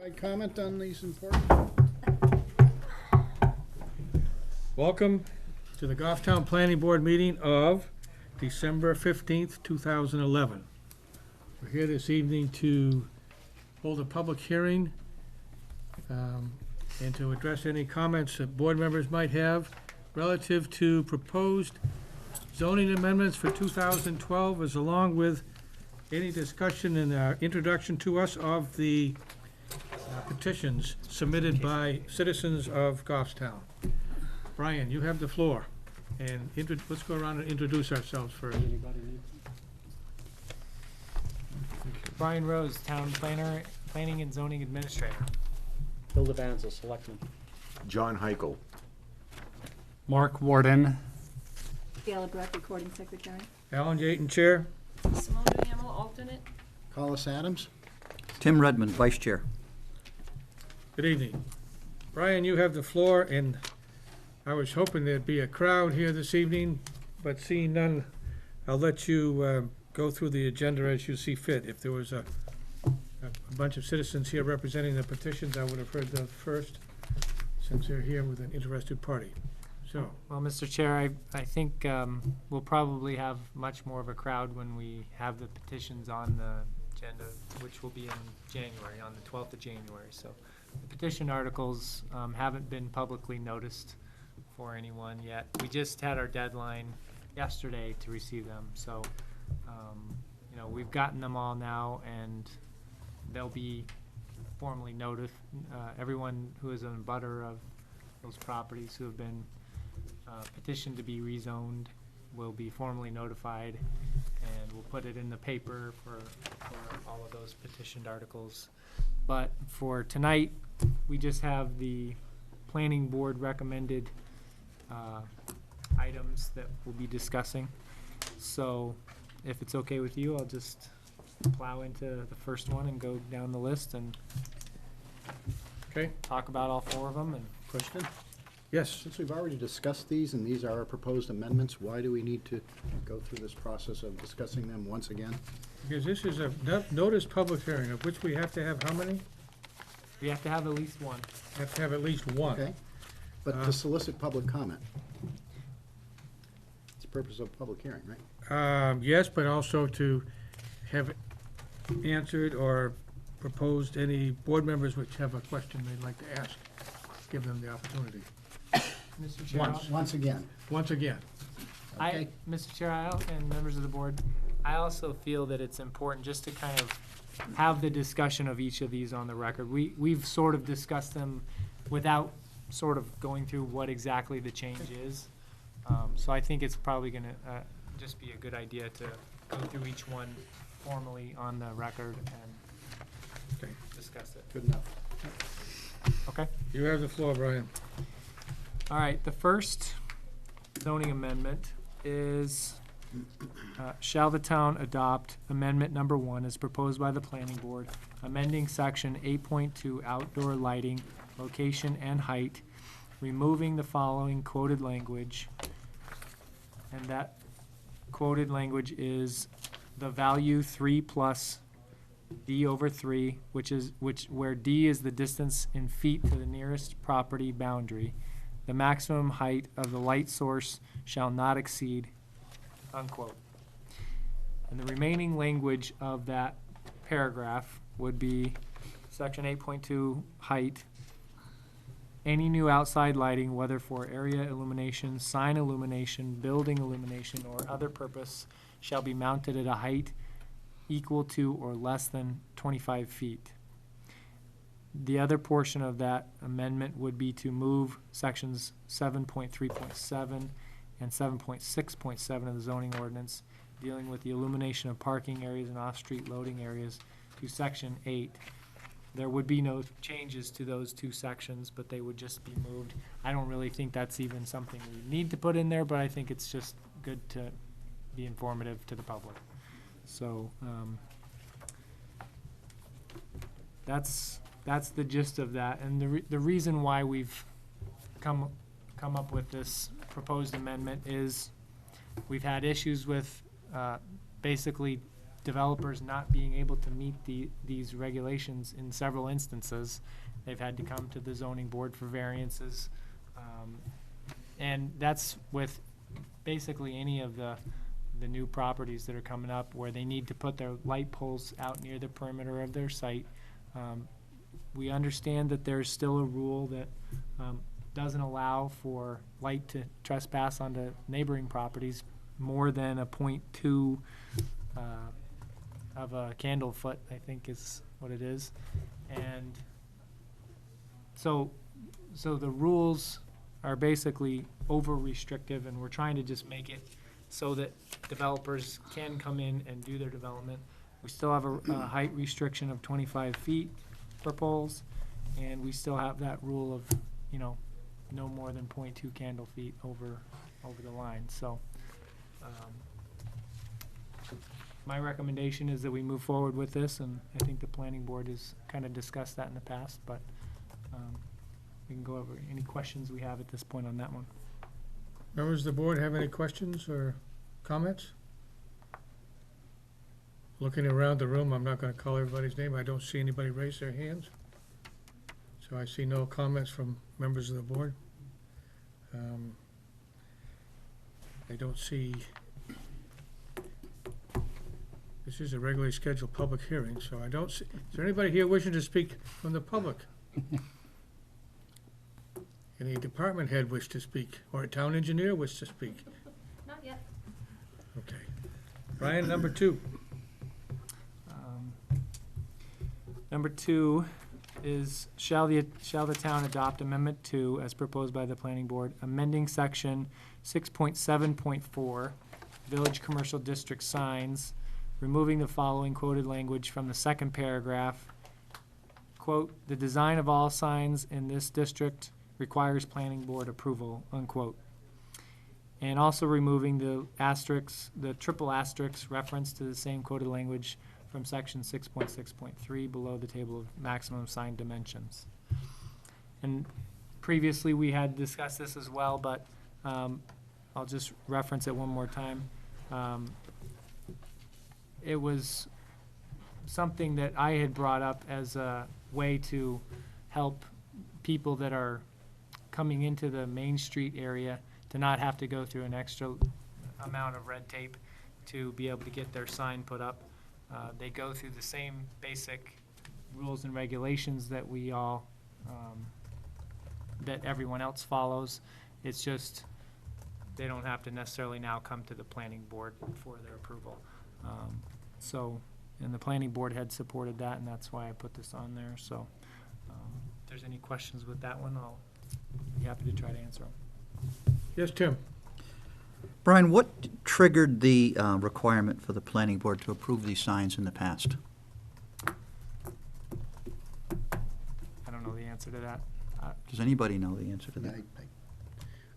I comment on these important? Welcome to the Goffstown Planning Board meeting of December 15th, 2011. We're here this evening to hold a public hearing and to address any comments that board members might have relative to proposed zoning amendments for 2012, as along with any discussion and introduction to us of the petitions submitted by citizens of Goffstown. Brian, you have the floor, and let's go around and introduce ourselves first. Brian Rose, Town Planner, Planning and Zoning Administrator. Bill Devanza, Selectman. John Heichel. Mark Warden. Gail Breck, Recording Secretary. Alan Yaton, Chair. Simone Hamel, alternate. Collis Adams. Tim Redmond, Vice Chair. Good evening. Brian, you have the floor, and I was hoping there'd be a crowd here this evening, but seeing none, I'll let you go through the agenda as you see fit. If there was a bunch of citizens here representing the petitions, I would have heard them first, since they're here with an interested party. So, Well, Mr. Chair, I think we'll probably have much more of a crowd when we have the petitions on the agenda, which will be in January, on the 12th of January. So the petition articles haven't been publicly noticed for anyone yet. We just had our deadline yesterday to receive them. So, we've gotten them all now, and they'll be formally notified. Everyone who is a butter of those properties who have been petitioned to be rezoned will be formally notified, and we'll put it in the paper for all of those petitioned articles. But for tonight, we just have the planning board recommended items that we'll be discussing. So if it's okay with you, I'll just plow into the first one and go down the list and okay, talk about all four of them. And question? Yes. Since we've already discussed these and these are our proposed amendments, why do we need to go through this process of discussing them once again? Because this is a notice public hearing, of which we have to have how many? we have to have at least one. Have to have at least one. Okay? But to solicit public comment. It's the purpose of a public hearing, right? Yes, but also to have answered or proposed any board members which have a question they'd like to ask, give them the opportunity. Mr. Chair, Once again. Once again. Okay. Mr. Chair, and members of the board, I also feel that it's important just to kind of have the discussion of each of these on the record. We've sort of discussed them without sort of going through what exactly the change is. So I think it's probably gonna just be a good idea to go through each one formally on the record and discuss it. Good enough. Okay? You have the floor, Brian. All right, the first zoning amendment is, shall the town adopt amendment number 1 as proposed by the planning board, amending section 8.2 outdoor lighting, location and height, removing the following quoted language, and that quoted language is the value 3 plus D over 3, where D is the distance in feet to the nearest property boundary. The maximum height of the light source shall not exceed, unquote. And the remaining language of that paragraph would be section 8.2 height. Any new outside lighting, whether for area illumination, sign illumination, building illumination, or other purpose, shall be mounted at a height equal to or less than 25 feet. The other portion of that amendment would be to move sections 7.3.7 and 7.6.7 of the zoning ordinance dealing with the illumination of parking areas and off-street loading areas to section 8. There would be no changes to those two sections, but they would just be moved. I don't really think that's even something we need to put in there, but I think it's just good to be informative to the public. So that's the gist of that, and the reason why we've come up with this proposed amendment is we've had issues with basically developers not being able to meet these regulations in several instances. They've had to come to the zoning board for variances. And that's with basically any of the new properties that are coming up where they need to put their light poles out near the perimeter of their site. We understand that there's still a rule that doesn't allow for light to trespass onto neighboring properties more than a 0.2 of a candle foot, I think is what it is. And so the rules are basically over restrictive, and we're trying to just make it so that developers can come in and do their development. We still have a height restriction of 25 feet for poles, and we still have that rule of, no more than 0.2 candle feet over the line, so. My recommendation is that we move forward with this, and I think the planning board has kind of discussed that in the past, but we can go over any questions we have at this point on that one. Members of the board have any questions or comments? Looking around the room, I'm not gonna call everybody's name, I don't see anybody raise their hands. So I see no comments from members of the board. I don't see, this is a regularly scheduled public hearing, so I don't see, is there anybody here wishing to speak from the public? Any department head wish to speak, or a town engineer wish to speak? Not yet. Okay. Brian, number 2. Number 2 is, shall the town adopt Amendment 2 as proposed by the planning board, amending section 6.7.4, Village Commercial District signs, removing the following quoted language from the second paragraph. Quote, "The design of all signs in this district requires planning board approval," unquote. And also removing the asterisks, the triple asterisks reference to the same quoted language from section 6.6.3 below the table of maximum sign dimensions. And previously, we had discussed this as well, but I'll just reference it one more time. It was something that I had brought up as a way to help people that are coming into the Main Street area to not have to go through an extra amount of red tape to be able to get their sign put up. They go through the same basic rules and regulations that we all, that everyone else follows. It's just, they don't have to necessarily now come to the planning board for their approval. And the planning board had supported that, and that's why I put this on there, so. If there's any questions with that one, I'll be happy to try to answer them. Yes, Tim? Brian, what triggered the requirement for the planning board to approve these signs in the past? I don't know the answer to that. Does anybody know the answer to that?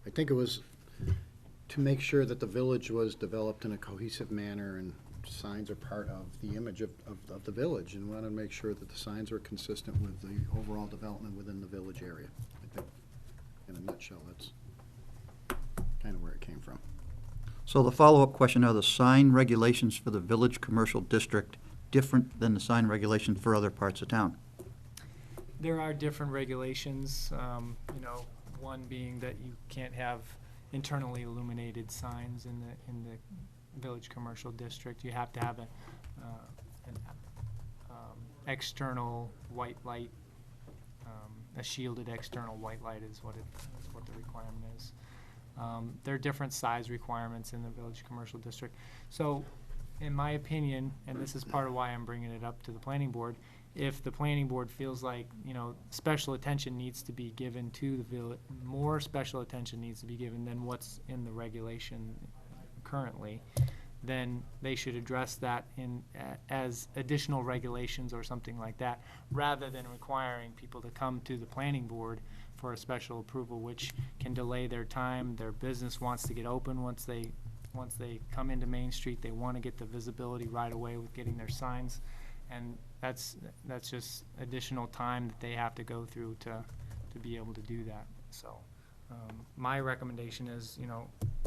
I think it was to make sure that the village was developed in a cohesive manner, and signs are part of the image of the village, and we wanted to make sure that the signs are consistent with the overall development within the village area. I think, in a nutshell, that's kind of where it came from. So the follow-up question, are the sign regulations for the village commercial district different than the sign regulations for other parts of town? There are different regulations, one being that you can't have internally illuminated signs in the village commercial district. You have to have an external white light, a shielded external white light is what the requirement is. There are different size requirements in the village commercial district. So, in my opinion, and this is part of why I'm bringing it up to the planning board, if the planning board feels like, special attention needs to be given to the village, more special attention needs to be given than what's in the regulation currently, then they should address that as additional regulations or something like that, rather than requiring people to come to the planning board for a special approval, which can delay their time. Their business wants to get open once they come into Main Street. They want to get the visibility right away with getting their signs, and that's just additional time that they have to go through to be able to do that. So My recommendation is,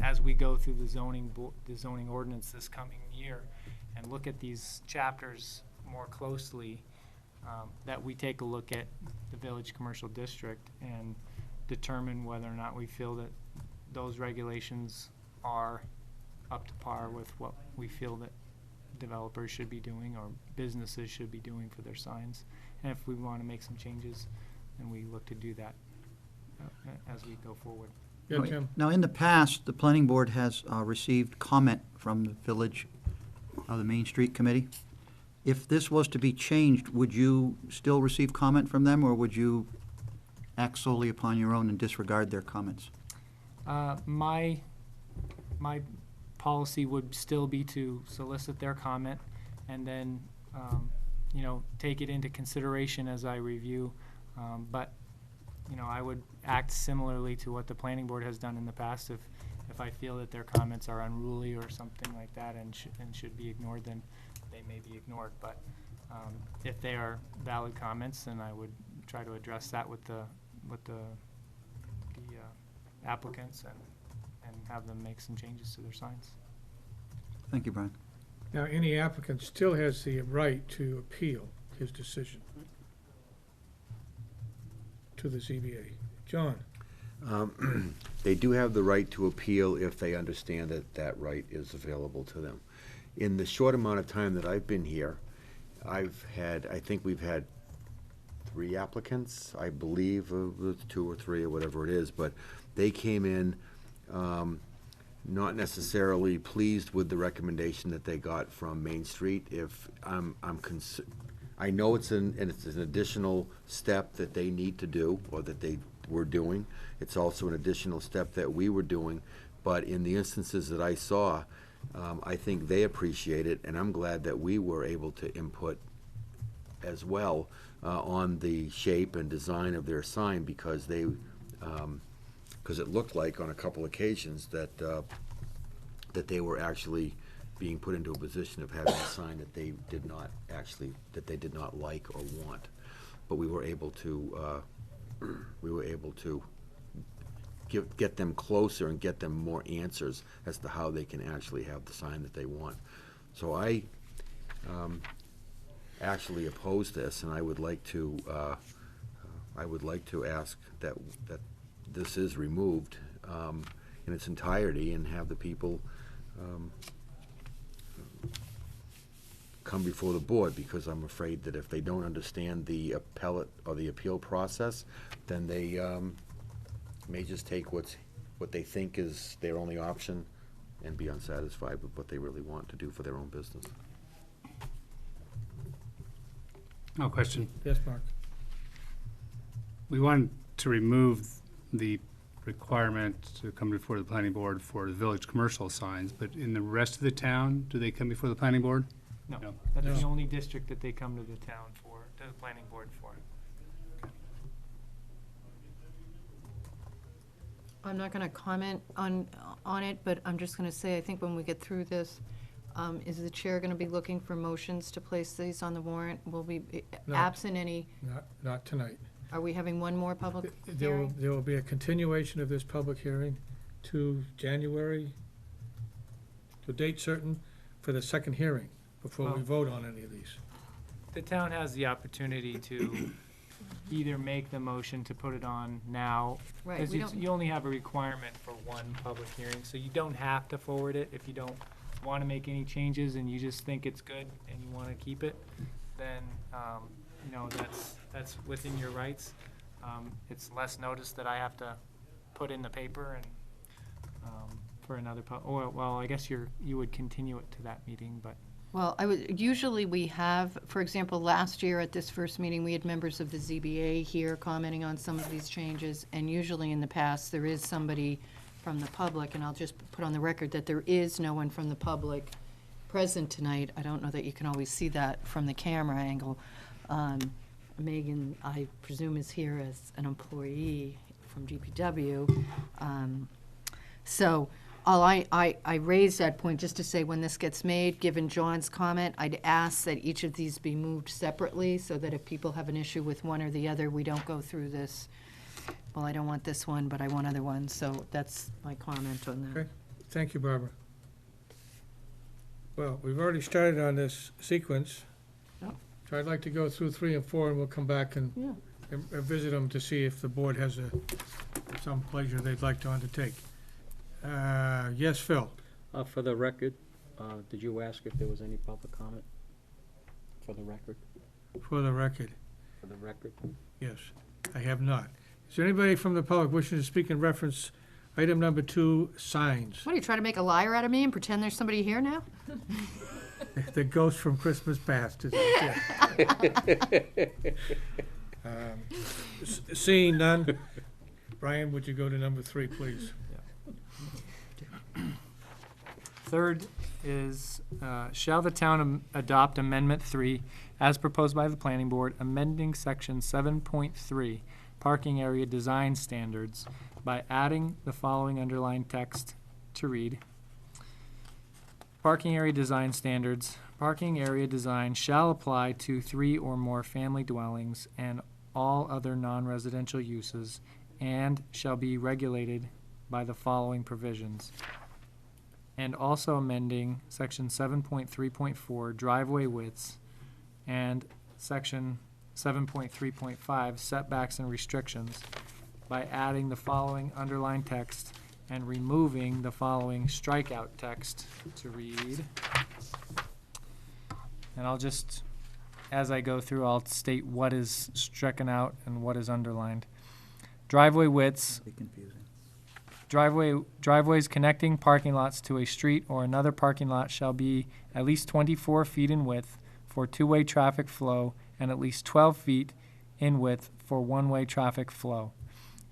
as we go through the zoning ordinance this coming year and look at these chapters more closely, that we take a look at the Village Commercial District and determine whether or not we feel that those regulations are up to par with what we feel that developers should be doing or businesses should be doing for their signs. And if we want to make some changes, then we look to do that as we go forward. Yeah, Tim? Now, in the past, the planning board has received comment from the Village, the Main Street Committee. If this was to be changed, would you still receive comment from them, or would you act solely upon your own and disregard their comments? My policy would still be to solicit their comment and then, take it into consideration as I review. But, I would act similarly to what the planning board has done in the past. If I feel that their comments are unruly or something like that and should be ignored, then they may be ignored. But if they are valid comments, then I would try to address that with the applicants and have them make some changes to their signs. Thank you, Brian. Now, any applicant still has the right to appeal his decision to the ZBA. John? They do have the right to appeal if they understand that that right is available to them. In the short amount of time that I've been here, I think we've had 3 applicants, I believe, 2 or 3 or whatever it is, but they came in not necessarily pleased with the recommendation that they got from Main Street. If I know it's an additional step that they need to do, or that they were doing. It's also an additional step that we were doing, but in the instances that I saw, I think they appreciate it, and I'm glad that we were able to input as well on the shape and design of their sign, because they, because it looked like on a couple occasions that that they were actually being put into a position of having a sign that they did not like or want. But we were able to get them closer and get them more answers as to how they can actually have the sign that they want. So I actually oppose this, and I would like to ask that this is removed in its entirety, and have the people come before the board, because I'm afraid that if they don't understand the appellate or the appeal process, then they may just take what they think is their only option and be unsatisfied with what they really want to do for their own business. No question. Yes, Mark? We wanted to remove the requirement to come before the planning board for the village commercial signs, but in the rest of the town, do they come before the planning board? No, No. that's the No. only district that they come to the town for, to the planning board for. I'm not gonna comment on it, but I'm just gonna say, I think when we get through this, is the chair gonna be looking for motions to place these on the warrant? Will we, No. absent any, Not tonight. are we having one more public There will, hearing? there will be a continuation of this public hearing to January, to date certain, for the second hearing, before we Well- vote on any of these. The town has the opportunity to either make the motion to put it on now. Right, Because we don't, you only have a requirement for one public hearing, so you don't have to forward it. If you don't want to make any changes and you just think it's good and you want to keep it, then, that's within your rights. It's less notice that I have to put in the paper and, for another I guess you would continue it to that meeting, but. well, usually we have, for example, last year at this first meeting, we had members of the ZBA here commenting on some of these changes, and usually in the past, there is somebody from the public, and I'll just put on the record that there is no one from the public present tonight. I don't know that you can always see that from the camera angle. Megan, I presume, is here as an employee from DPW. So I raised that point just to say, when this gets made, given John's comment, I'd ask that each of these be moved separately, so that if people have an issue with one or the other, we don't go through this well, I don't want this one, but I want other ones, so that's my comment on that. Okay. Thank you, Barbara. Well, we've already started on this sequence. Yep. So I'd like to go through 3 and 4, and we'll come back and Yeah. and visit them to see if the board has some pleasure they'd like to undertake. Yes, Phil? For the record, did you ask if there was any public comment? For the record, For the record, for the record? yes, I have not. Is there anybody from the public wishing to speak in reference, item number 2, signs? What, are you trying to make a liar out of me and pretend there's somebody here now? The ghost from Christmas past is here. Seeing none, Brian, would you go to number 3, please? Third is, shall the town adopt Amendment 3 as proposed by the planning board, amending section 7.3, parking area design standards, by adding the following underlined text to read. Parking area design standards. Parking area design shall apply to 3 or more family dwellings and all other non-residential uses, and shall be regulated by the following provisions. And also amending section 7.3.4 driveway widths and section 7.3.5 setbacks and restrictions by adding the following underlined text and removing the following strikeout text to read. And I'll just, as I go through, I'll state what is stricken out and what is underlined. Driveway widths. Be confusing. Driveways connecting parking lots to a street or another parking lot shall be at least 24 feet in width for two-way traffic flow and at least 12 feet in width for one-way traffic flow.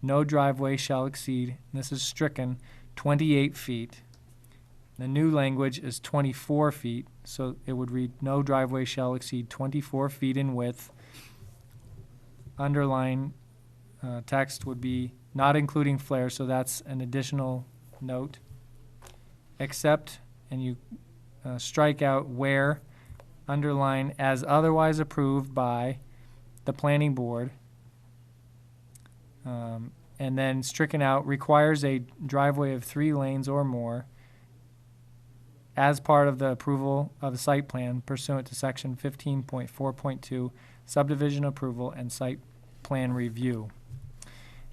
No driveway shall exceed, and this is stricken, 28 feet. The new language is 24 feet, so it would read, no driveway shall exceed 24 feet in width. Underline text would be not including flares, so that's an additional note. Except, and you strike out where, underline as otherwise approved by the planning board. And then stricken out requires a driveway of 3 lanes or more as part of the approval of the site plan pursuant to section 15.4.2 subdivision approval and site plan review.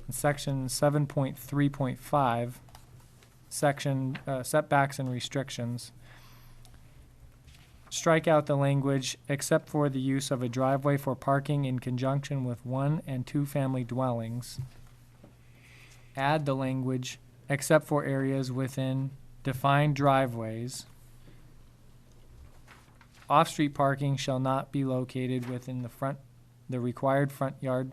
In section 7.3.5, section setbacks and restrictions, strike out the language except for the use of a driveway for parking in conjunction with 1 and 2 family dwellings. Add the language except for areas within defined driveways. Off-street parking shall not be located within the required front yard,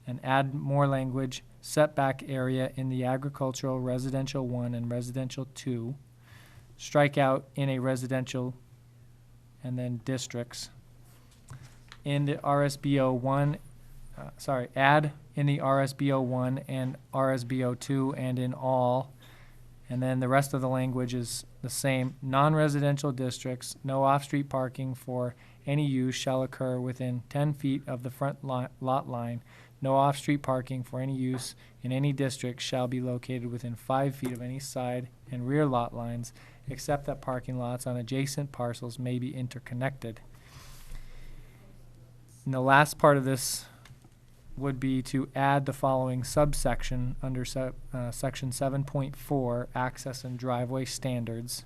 and add more language, setback area in the agricultural residential 1 and residential 2. Strike out in a residential and then districts. In the RSBO 1, add in the RSBO 1 and RSBO 2 and in all. And then the rest of the language is the same. Non-residential districts, no off-street parking for any use shall occur within 10 feet of the front lot line. No off-street parking for any use in any district shall be located within 5 feet of any side and rear lot lines, except that parking lots on adjacent parcels may be interconnected. And the last part of this would be to add the following subsection under section 7.4, access and driveway standards,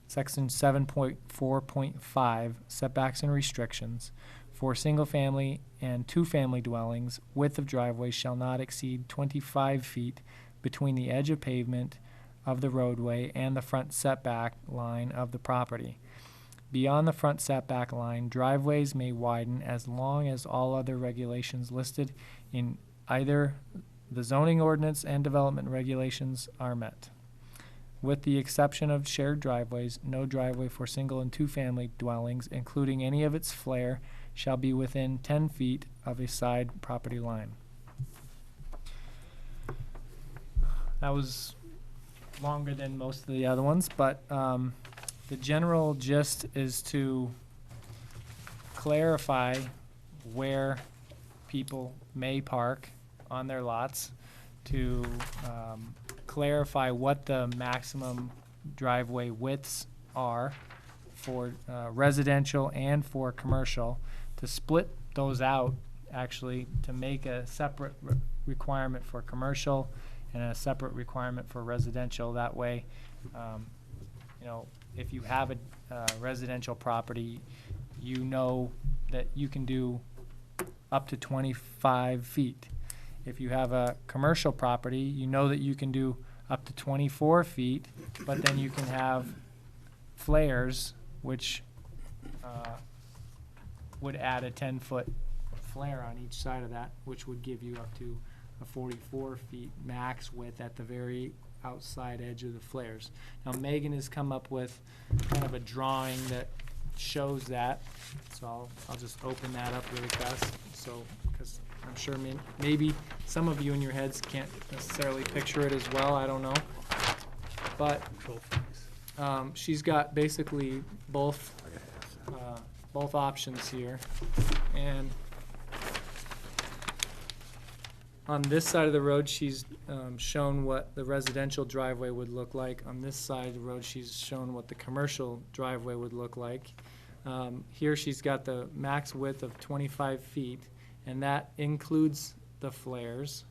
section 7.4.5, setbacks and restrictions. For single-family and two-family dwellings, width of driveway shall not exceed 25 feet between the edge of pavement of the roadway and the front setback line of the property. Beyond the front setback line, driveways may widen as long as all other regulations listed in either the zoning ordinance and development regulations are met. With the exception of shared driveways, no driveway for single and two-family dwellings, including any of its flare, shall be within 10 feet of a side property line. That was longer than most of the other ones, but the general gist is to clarify where people may park on their lots to clarify what the maximum driveway widths are for residential and for commercial, to split those out, actually, to make a separate requirement for commercial and a separate requirement for residential. That way, you know, if you have a residential property, you know that you can do up to 25 feet. If you have a commercial property, you know that you can do up to 24 feet, but then you can have flares, which would add a 10-foot flare on each side of that, which would give you up to a 44 feet max width at the very outside edge of the flares. Now, Megan has come up with kind of a drawing that shows that, so I'll just open that up really fast, so, because I'm sure maybe some of you in your heads can't necessarily picture it as well, I don't know. But she's got basically both options here, and on this side of the road, she's shown what the residential driveway would look like. On this side of the road, she's shown what the commercial driveway would look like. Here she's got the max width of 25 feet, and that includes the flares.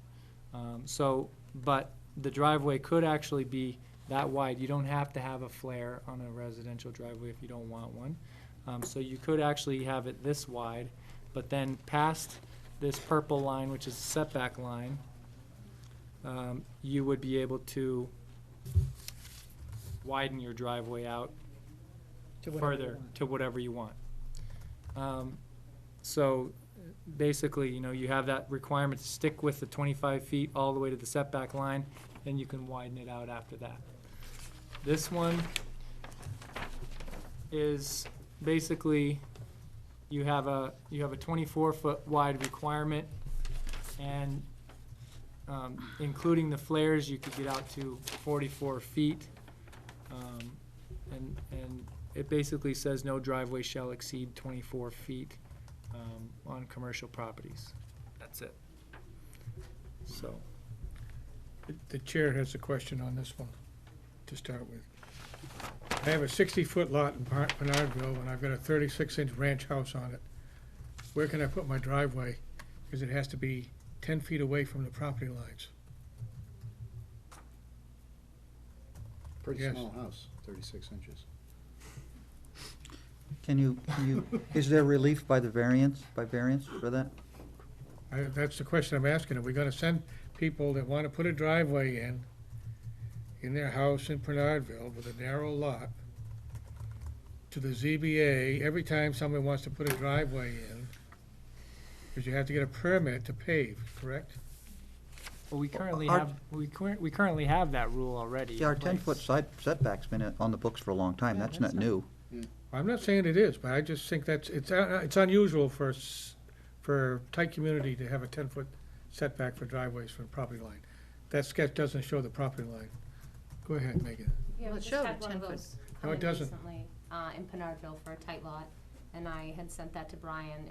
But the driveway could actually be that wide. You don't have to have a flare on a residential driveway if you don't want one. So you could actually have it this wide, but then past this purple line, which is a setback line, you would be able to widen your driveway out further to whatever you want. So basically, you know, you have that requirement to stick with the 25 feet all the way to the setback line, then you can widen it out after that. This one is basically, you have a 24-foot wide requirement, and including the flares, you could get out to 44 feet. And it basically says no driveway shall exceed 24 feet on commercial properties. That's it. So, The chair has a question on this one, to start with. I have a 60-foot lot in Bernardville, and I've got a 36-inch ranch house on it. Where can I put my driveway? Because it has to be 10 feet away from the property lines. Pretty Yes. small house, 36 inches. Can you, is there relief by variance for that? That's the question I'm asking. Are we gonna send people that wanna put a driveway in their house in Bernardville with a narrow lot to the ZBA every time someone wants to put a driveway in? Because you have to get a permit to pave, correct? well, we currently Our- have, we currently have that rule already. Yeah, our in place. 10-foot side setback's been on the books for a long time, that's not new. I'm not saying it is, but I just think it's unusual for tight community to have a 10-foot setback for driveways from the property line. That sketch doesn't show the property line. Go ahead, Megan. Well, Yeah, we it just showed had a one of 10 foot. those No, come it in doesn't. recently, in Penardville for a tight lot, and I had sent that to Brian.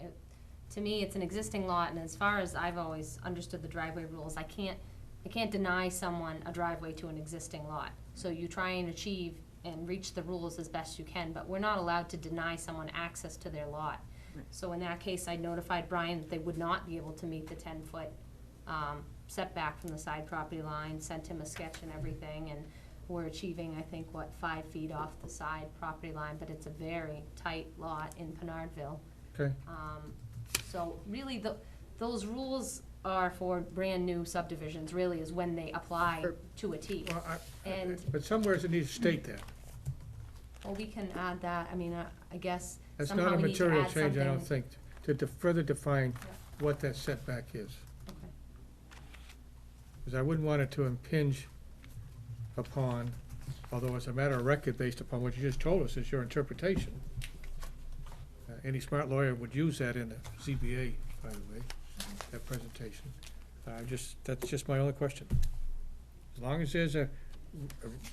To me, it's an existing lot, and as far as I've always understood the driveway rules, I can't deny someone a driveway to an existing lot. So you try and achieve and reach the rules as best you can, but we're not allowed to deny someone access to their lot. So in that case, I notified Brian that they would not be able to meet the 10-foot setback from the side property line, sent him a sketch and everything, and we're achieving, I think, 5 feet off the side property line, but it's a very tight lot in Penardville. Okay. So really, those rules are for brand-new subdivisions, really, is when they apply to a T. Well, And, But somewhere it needs to state that. well, we can add that, I mean, I guess That's somehow not a we need to material add change, I don't something. think, to further define what that setback is. Okay. Because I wouldn't want it to impinge upon, although it's a matter of record based upon what you just told us, is your interpretation. Any smart lawyer would use that in the ZBA, by the way, that presentation. That's just my only question. As long as there's a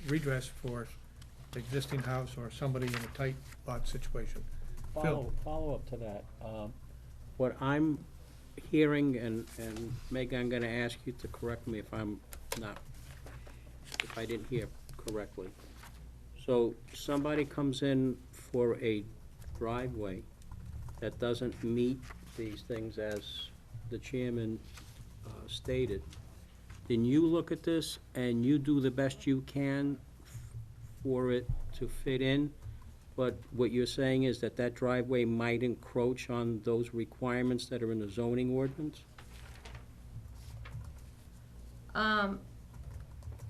redress for the existing house or somebody in a tight lot situation. Phil? Follow up to that. What I'm hearing, and Meg, I'm gonna ask you to correct me if I didn't hear correctly. So somebody comes in for a driveway that doesn't meet these things as the chairman stated, then you look at this and you do the best you can for it to fit in, but what you're saying is that that driveway might encroach on those requirements that are in the zoning ordinance?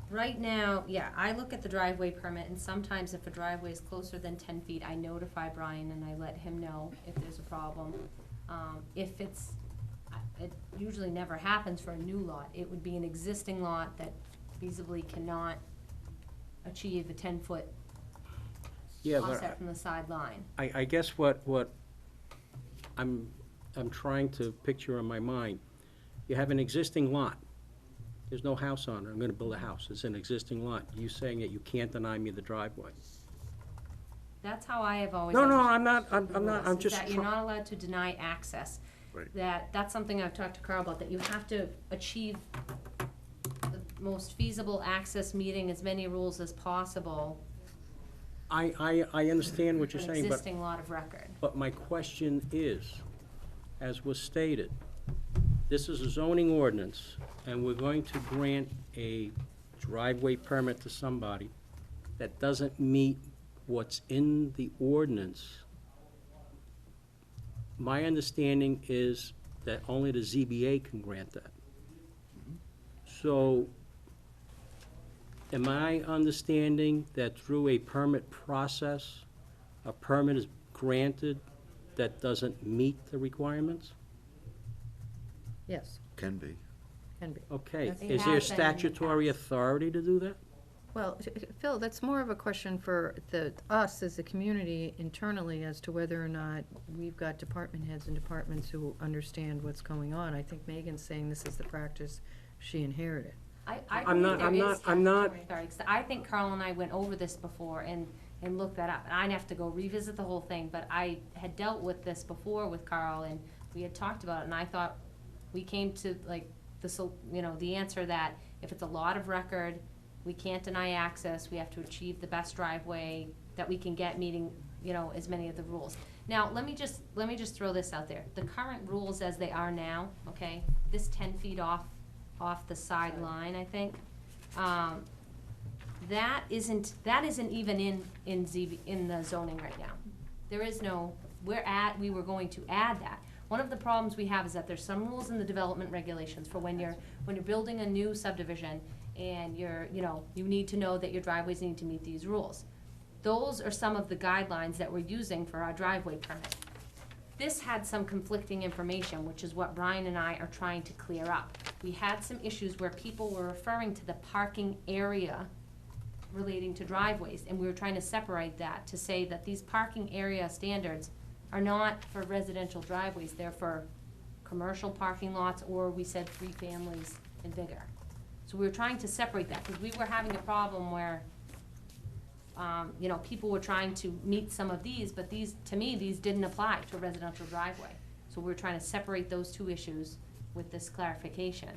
Right now, yeah, I look at the driveway permit, and sometimes if a driveway is closer than 10 feet, I notify Brian and I let him know if there's a problem. If it usually never happens for a new lot. It would be an existing lot that feasibly cannot achieve a 10-foot Yeah, offset from the sideline. I guess what I'm trying to picture in my mind, you have an existing lot. There's no house on it. I'm gonna build a house. It's an existing lot. You saying that you can't deny me the driveway? That's how I have always No, understood. I'm not, I'm the not, rules, I'm is just. that you're not allowed to deny access. Right. That's something I've talked to Carl about, that you have to achieve the most feasible access, meeting as many rules as possible I understand what for you're an saying, but, existing lot of record. but my question is, as was stated, this is a zoning ordinance, and we're going to grant a driveway permit to somebody that doesn't meet what's in the ordinance. My understanding is that only the ZBA can grant that. So, am I understanding that through a permit process, a permit is granted that doesn't meet the requirements? Yes, Can be. can be. Okay, That's- It is there has been in the statutory past. authority to do that? Well, Phil, that's more of a question for us as a community internally as to whether or not we've got department heads and departments who understand what's going on. I think Megan's saying this is the practice she inherited. I I'm believe not- there I'm is not- I'm not- statutory authority, 'cause I think Carl and I went over this before and looked that up. And I'd have to go revisit the whole thing, but I had dealt with this before with Carl, and we had talked about it, and I thought we came to like the answer that if it's a lot of record, we can't deny access, we have to achieve the best driveway that we can get, meeting, as many of the rules. Now, let me just throw this out there. The current rules as they are now, okay, this 10 feet off the sideline, I think, that isn't even in the zoning right now. There is no, we were going to add that. One of the problems we have is that there's some rules in the development regulations for when you're building a new subdivision and you need to know that your driveways need to meet these rules. Those are some of the guidelines that we're using for our driveway permit. This had some conflicting information, which is what Brian and I are trying to clear up. We had some issues where people were referring to the parking area relating to driveways, and we were trying to separate that to say that these parking area standards are not for residential driveways, they're for commercial parking lots, or we said 3 families and bigger. So we were trying to separate that, because we were having a problem where, people were trying to meet some of these, but these didn't apply to a residential driveway. So we were trying to separate those two issues with this clarification.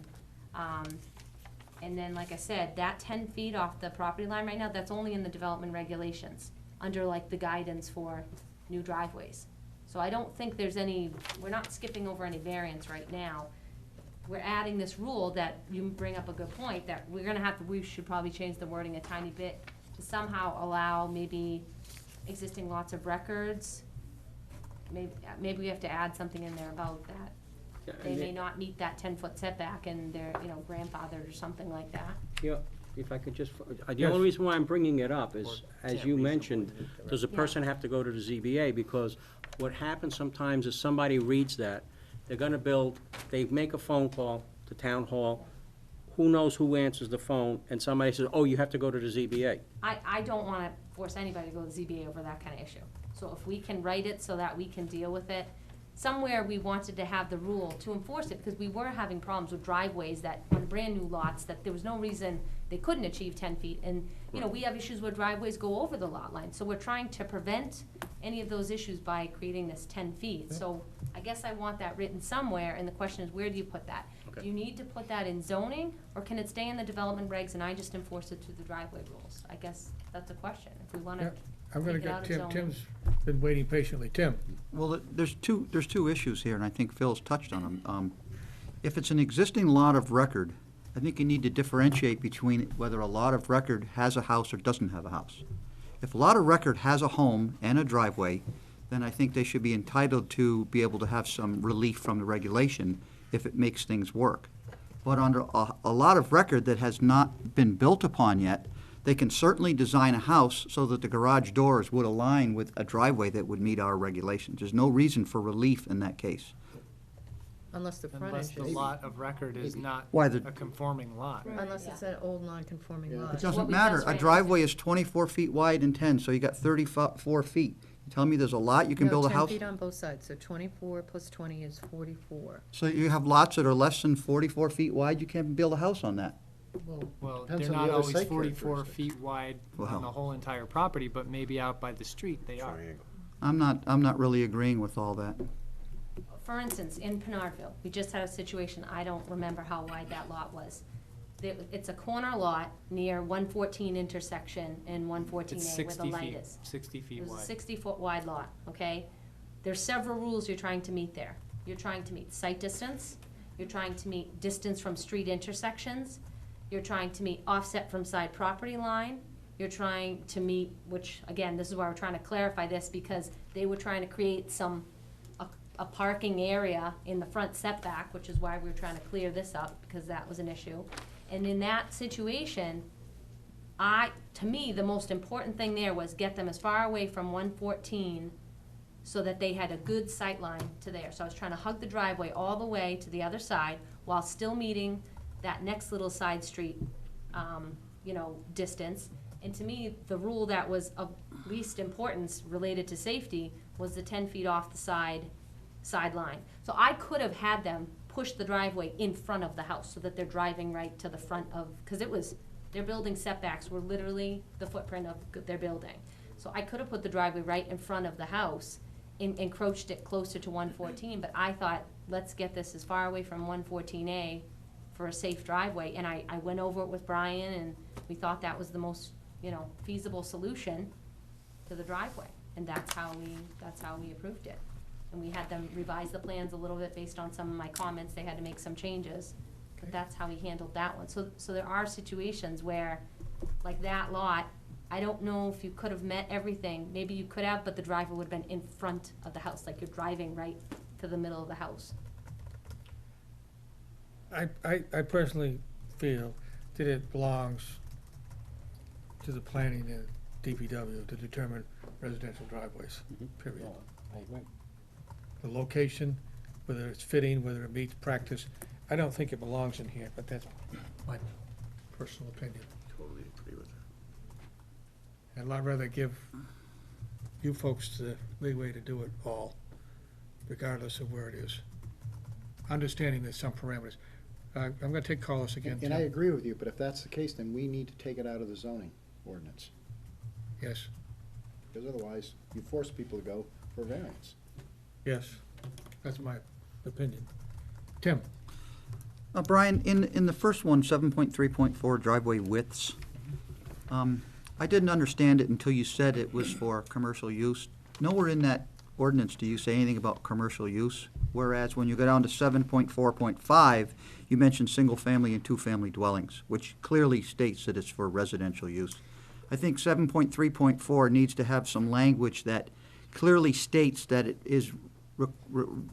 And then, like I said, that 10 feet off the property line right now, that's only in the development regulations, under like the guidance for new driveways. So I don't think we're not skipping over any variance right now. We're adding this rule that you bring up a good point, that we should probably change the wording a tiny bit to somehow allow maybe existing lots of records. Maybe we have to add something in there about that. They may not meet that 10-foot setback and they're, grandfathered or something like that. Yeah, if I could just, the Yes. only reason why I'm bringing it up is, as you mentioned, does a person have to go to the ZBA? Because what happens sometimes is somebody reads that, they're gonna build, they make a phone call to town hall, who knows who answers the phone, and somebody says, oh, you have to go to the ZBA. I don't wanna force anybody to go to the ZBA over that kind of issue. So if we can write it so that we can deal with it, somewhere we wanted to have the rule to enforce it, because we were having problems with driveways that, on brand-new lots, that there was no reason they couldn't achieve 10 feet. And, you know, we have issues where driveways go over the lot line. So we're trying to prevent any of those issues by creating this 10 feet. So I guess I want that written somewhere, and the question is, where do you put that? Okay. Do you need to put that in zoning, or can it stay in the development regs and I just enforce it through the driveway rules? I guess that's a question, if we want Yeah, to I'm gonna take it out get of Tim. zoning. Tim's been waiting patiently. Tim? Well, there's two issues here, and I think Phil's touched on them. If it's an existing lot of record, I think you need to differentiate between whether a lot of record has a house or doesn't have a house. If a lot of record has a home and a driveway, then I think they should be entitled to be able to have some relief from the regulation if it makes things work. But under a lot of record that has not been built upon yet, they can certainly design a house so that the garage doors would align with a driveway that would meet our regulations. There's no reason for relief in that case. Unless the Unless frontage the is, lot of record is not Why, a the- conforming lot. unless it's an old non-conforming Yeah. It lot. doesn't What we matter. just A ran- driveway is 24 feet wide and 10, so you got 34 feet. You tell me there's a lot you can No, build a 10 house? feet on both sides, so 24 plus 20 is 44. So you have lots that are less than 44 feet wide, you can't build a house on that. Well, Depends they're on the not other always site 44 characteristics. feet wide Wow. on the whole entire property, but maybe out by the street they are. Triangle. I'm not really agreeing with all that. For instance, in Pinardville, we just had a situation, I don't remember how wide that lot was. It's a corner lot near 114 intersection and 114A It's where the 60 light feet, is. 60 It feet was a wide. 60-foot wide lot, okay? There's several rules you're trying to meet there. You're trying to meet site distance, you're trying to meet distance from street intersections, you're trying to meet offset from side property line, you're trying to meet, which, again, this is why we're trying to clarify this, because they were trying to create a parking area in the front setback, which is why we were trying to clear this up, because that was an issue. And in that situation, to me, the most important thing there was get them as far away from 114 so that they had a good sight line to there. So I was trying to hug the driveway all the way to the other side while still meeting that next little side street, distance. And to me, the rule that was of least importance related to safety was the 10 feet off the sideline. So I could have had them push the driveway in front of the house so that they're driving right to the front of, because their building setbacks were literally the footprint of their building. So I could have put the driveway right in front of the house, encroached it closer to 114, but I thought, let's get this as far away from 114A for a safe driveway. And I went over it with Brian, and we thought that was the most, feasible solution to the driveway. And that's how we approved it. And we had them revise the plans a little bit based on some of my comments. They had to make some changes. But that's how we handled that one. So there are situations where, like that lot, I don't know if you could have met everything. Maybe you could have, but the driveway would have been in front of the house, like you're driving right to the middle of the house. I personally feel that it belongs to the planning and DPW to determine residential driveways, period. I agree. The location, whether it's fitting, whether it meets practice, I don't think it belongs in here, but that's my personal opinion. Totally agree with that. And I'd rather give you folks the leeway to do it all, regardless of where it is. Understanding there's some parameters. I'm gonna take Carlos again. And I Tim. agree with you, but if that's the case, then we need to take it out of the zoning ordinance. Yes, Because otherwise, you force people to go for variance. yes, that's my opinion. Tim? Brian, in the first one, 7.3.4 driveway widths, I didn't understand it until you said it was for commercial use. Nowhere in that ordinance do you say anything about commercial use, whereas when you go down to 7.4.5, you mention single-family and two-family dwellings, which clearly states that it's for residential use. I think 7.3.4 needs to have some language that clearly states that it is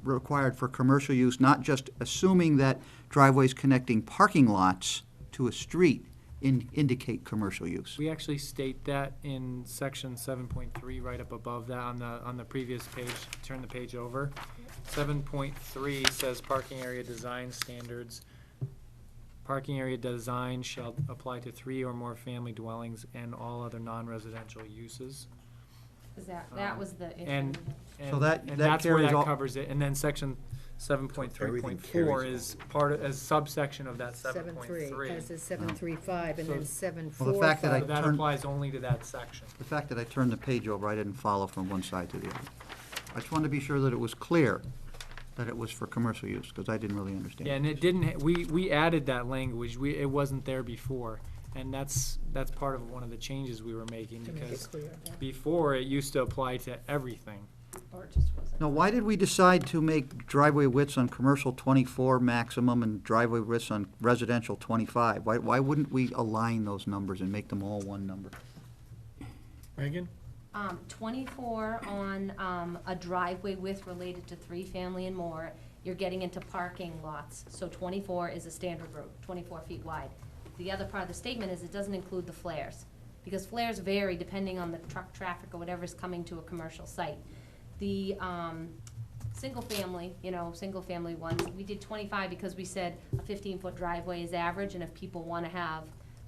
required for commercial use, not just assuming that driveways connecting parking lots to a street indicate commercial use. We actually state that in section 7.3, right up above that on the previous page. Turn the page over. 7.3 says parking area design standards. Parking area design shall apply to 3 or more family dwellings and all other non-residential uses. Because that was the issue. And So that that's where carries that all- covers it. And then section 7.3.4 is part of, as subsection of that 7.3, 7.3. as is 7.3.5, and then So- 7.4.5. Well, the fact that I So that turned- applies only to that section. The fact that I turned the page over, I didn't follow from one side to the other. I just wanted to be sure that it was clear that it was for commercial use, because I didn't really understand. Yeah, and it didn't, we added that language, it wasn't there before, and that's part of one of the changes we were making, To make it because clear, yeah. before, it used to apply to everything. Or it just wasn't. Now, why did we decide to make driveway widths on commercial 24 maximum and driveway widths on residential 25? Why wouldn't we align those numbers and make them all one number? Megan? 24 on a driveway width related to 3-family and more, you're getting into parking lots. So 24 is a standard road, 24 feet wide. The other part of the statement is it doesn't include the flares, because flares vary depending on the truck traffic or whatever's coming to a commercial site. The single-family ones, we did 25 because we said a 15-foot driveway is average, and if people want to have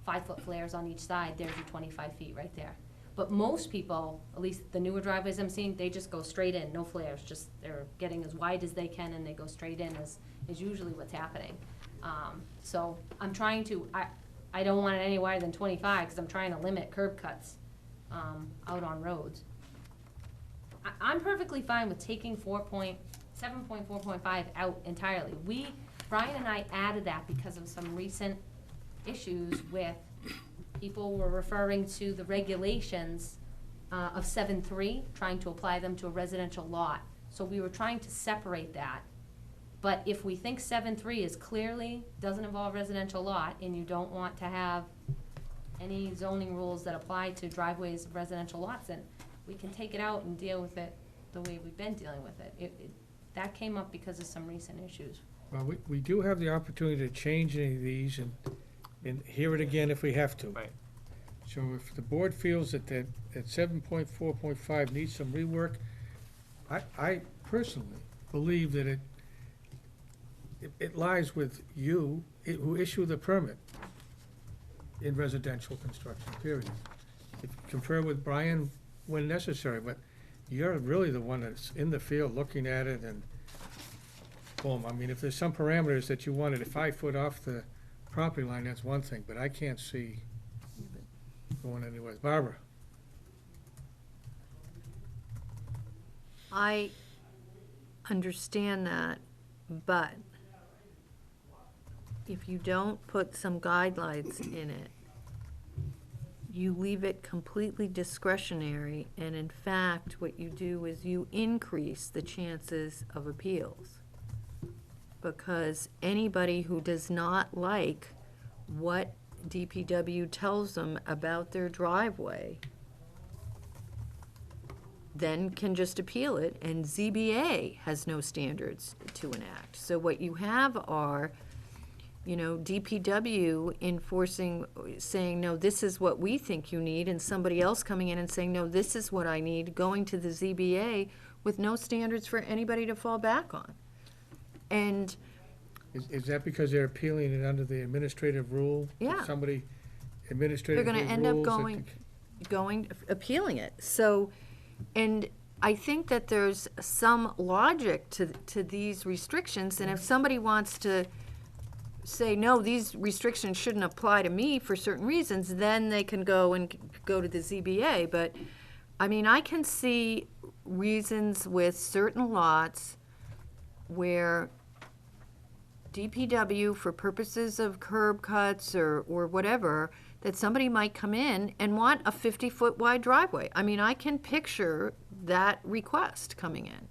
5-foot flares on each side, there's your 25 feet right there. But most people, at least the newer driveways I'm seeing, they just go straight in, no flares, just they're getting as wide as they can and they go straight in is usually what's happening. So I'm trying to, I don't want it any wider than 25 because I'm trying to limit curb cuts out on roads. I'm perfectly fine with taking 7.4.5 out entirely. Brian and I added that because of some recent issues with people were referring to the regulations of 7.3, trying to apply them to a residential lot. So we were trying to separate that. But if we think 7.3 is clearly, doesn't involve residential lot, and you don't want to have any zoning rules that apply to driveways of residential lots, then we can take it out and deal with it the way we've been dealing with it. That came up because of some recent issues. Well, we do have the opportunity to change any of these and hear it again if we have to. Right. So if the board feels that 7.4.5 needs some rework, I personally believe that it lies with you who issue the permit in residential construction, period. Confer with Brian when necessary, but you're really the one that's in the field looking at it and boom. I mean, if there's some parameters that you wanted at 5 foot off the property line, that's one thing, but I can't see going anywhere. Barbara? I understand that, but if you don't put some guidelines in it, you leave it completely discretionary, and in fact, what you do is you increase the chances of appeals. Because anybody who does not like what DPW tells them about their driveway then can just appeal it, and ZBA has no standards to enact. So what you have are, DPW enforcing, saying, no, this is what we think you need, and somebody else coming in and saying, no, this is what I need, going to the ZBA with no standards for anybody to fall back on. And Is that because they're appealing it under the administrative rule? Yeah. Somebody they're administratively gonna end up rules that appealing it. So, and I think that there's some logic to these restrictions, and if somebody wants to say, no, these restrictions shouldn't apply to me for certain reasons, then they can go to the ZBA. But, I mean, I can see reasons with certain lots where DPW, for purposes of curb cuts or whatever, that somebody might come in and want a 50-foot wide driveway. I mean, I can picture that request coming in,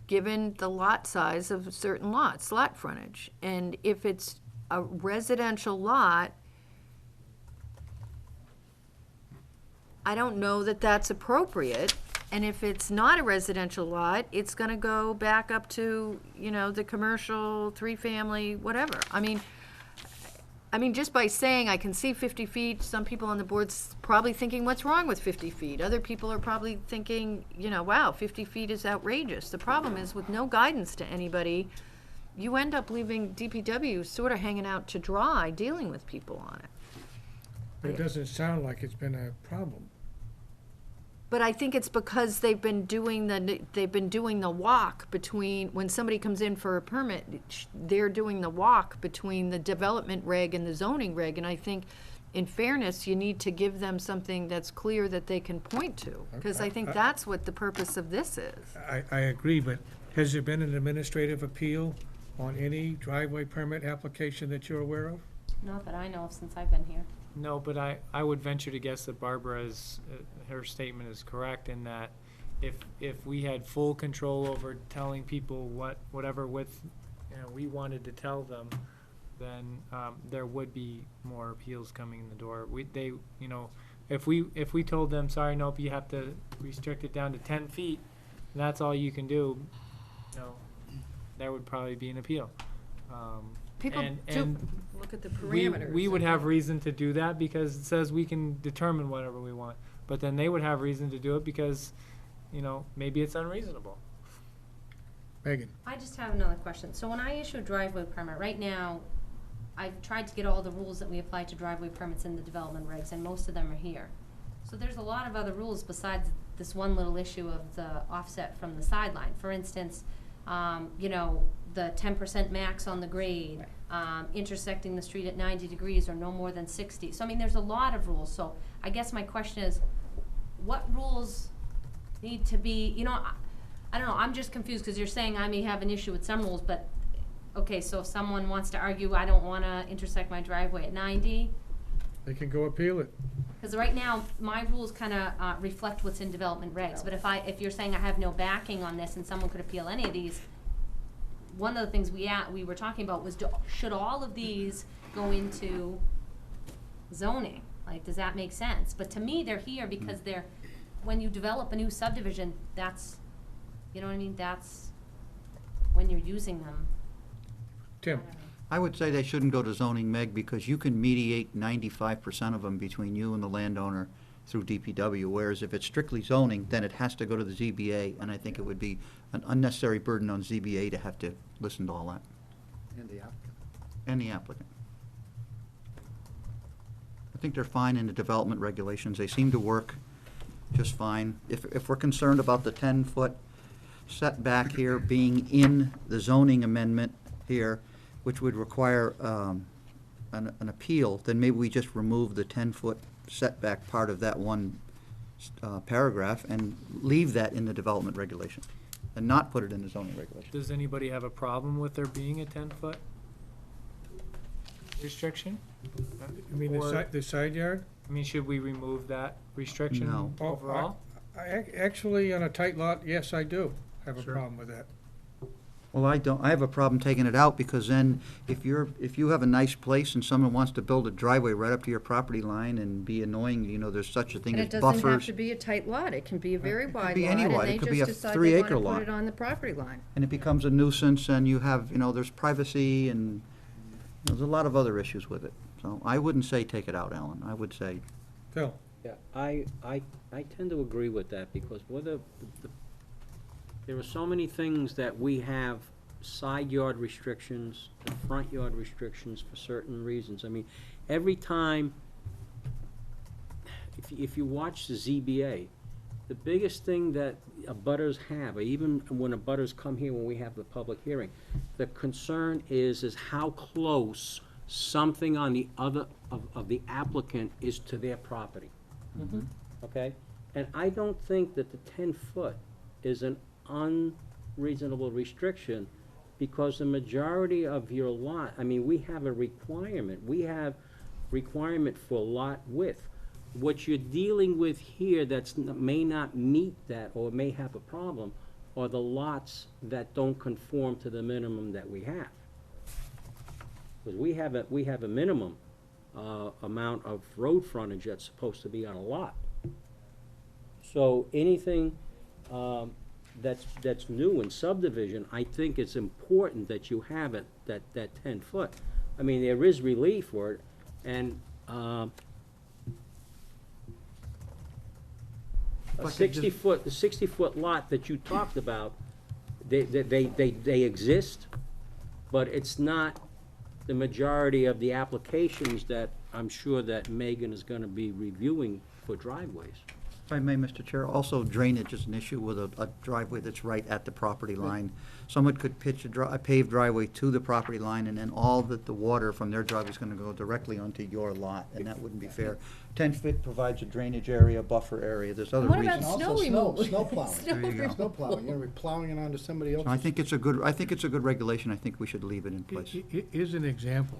given the lot size of certain lots, lot frontage. And if it's a residential lot, I don't know that that's appropriate. And if it's not a residential lot, it's gonna go back up to, the commercial, 3-family, whatever. I mean, just by saying I can see 50 feet, some people on the board's probably thinking, what's wrong with 50 feet? Other people are probably thinking, wow, 50 feet is outrageous. The problem is, with no guidance to anybody, you end up leaving DPW sort of hanging out to dry, dealing with people on it. But it doesn't sound like it's been a problem. But I think it's because they've been doing the walk between, when somebody comes in for a permit, they're doing the walk between the development reg and the zoning reg, and I think, in fairness, you need to give them something that's clear that they can point to, because I think that's what the purpose of this is. I agree, but has there been an administrative appeal on any driveway permit application that you're aware of? Not that I know of since I've been here. No, but I would venture to guess that Barbara's, her statement is correct in that if we had full control over telling people whatever width, we wanted to tell them, then, there would be more appeals coming in the door. If we told them, sorry, nope, you have to restrict it down to 10 feet, and that's all you can do, there would probably be an appeal. People And- do and look at the we parameters. would have reason to do that because it says we can determine whatever we want. But then they would have reason to do it because, maybe it's unreasonable. Megan? I just have another question. So when I issue a driveway permit, right now, I've tried to get all the rules that we apply to driveway permits in the development regs, and most of them are here. So there's a lot of other rules besides this one little issue of the offset from the sideline. For instance, the 10% max on the grade, intersecting the street at 90 degrees or no more than 60. So, I mean, there's a lot of rules. So I guess my question is, what rules need to be, I don't know, I'm just confused because you're saying I may have an issue with some rules, but, okay, so if someone wants to argue, I don't want to intersect my driveway at 90, They can go appeal it. because right now, my rules kind of reflect what's in development regs, but if you're saying I have no backing on this and someone could appeal any of these, one of the things we were talking about was, should all of these go into zoning? Like, does that make sense? But to me, they're here because when you develop a new subdivision, that's, you know what I mean, that's when you're using them. Tim? I would say they shouldn't go to zoning, Meg, because you can mediate 95% of them between you and the landowner through DPW, whereas if it's strictly zoning, then it has to go to the ZBA, and I think it would be an unnecessary burden on ZBA to have to listen to all that, And the applicant. and the applicant. I think they're fine in the development regulations. They seem to work just fine. If we're concerned about the 10-foot setback here being in the zoning amendment here, which would require an appeal, then maybe we just remove the 10-foot setback part of that one paragraph and leave that in the development regulation and not put it in the zoning regulation. Does anybody have a problem with there being a 10-foot restriction? You mean Or- the side yard? I mean, should we remove that restriction No. Oh, overall? Actually, on a tight lot, yes, I do have a Sure. problem with that. Well, I don't, I have a problem taking it out, because then if you have a nice place and someone wants to build a driveway right up to your property line and be annoying, there's such a thing And as it doesn't buffers. have to be a tight lot, it can be a very wide be lot, any and lot. It they could be just a decide they 3-acre want to lot. put it on the property line. And it becomes a nuisance, and you have, there's privacy, and there's a lot of other issues with it. So I wouldn't say take it out, Alan. I would say, Phil? Yeah, I tend to agree with that, because there are so many things that we have side yard restrictions and front yard restrictions for certain reasons. I mean, every time, if you watch the ZBA, the biggest thing that abutters have, or even when abutters come here when we have the public hearing, the concern is how close something on the other, of the applicant is to their property. Okay? And I don't think that the 10-foot is an unreasonable restriction, because the majority of your lot, I mean, we have a requirement. We have requirement for lot width. What you're dealing with here may not meet that, or may have a problem, are the lots that don't conform to the minimum that we have. Because we have a minimum amount of road frontage that's supposed to be on a lot. So anything that's new in subdivision, I think it's important that you have it, that 10-foot. I mean, there is relief for it, and a But they just- 60-foot, the 60-foot lot that you talked about, they exist, but it's not the majority of the applications that I'm sure that Megan is gonna be reviewing for driveways. If I may, Mr. Chair, also drainage is an issue with a driveway that's right at the property line. Someone could pitch a paved driveway to the property line, and then all the water from their driveway is gonna go directly onto your lot, and that wouldn't be fair. 10 feet provides a drainage area, buffer area, there's other What reasons. about And snow also removal? snow plowing. Snow There you go. Snow plowing, you're gonna be plowing it onto somebody So I else's. think it's a good regulation, I think we should leave it in place. Here's an example.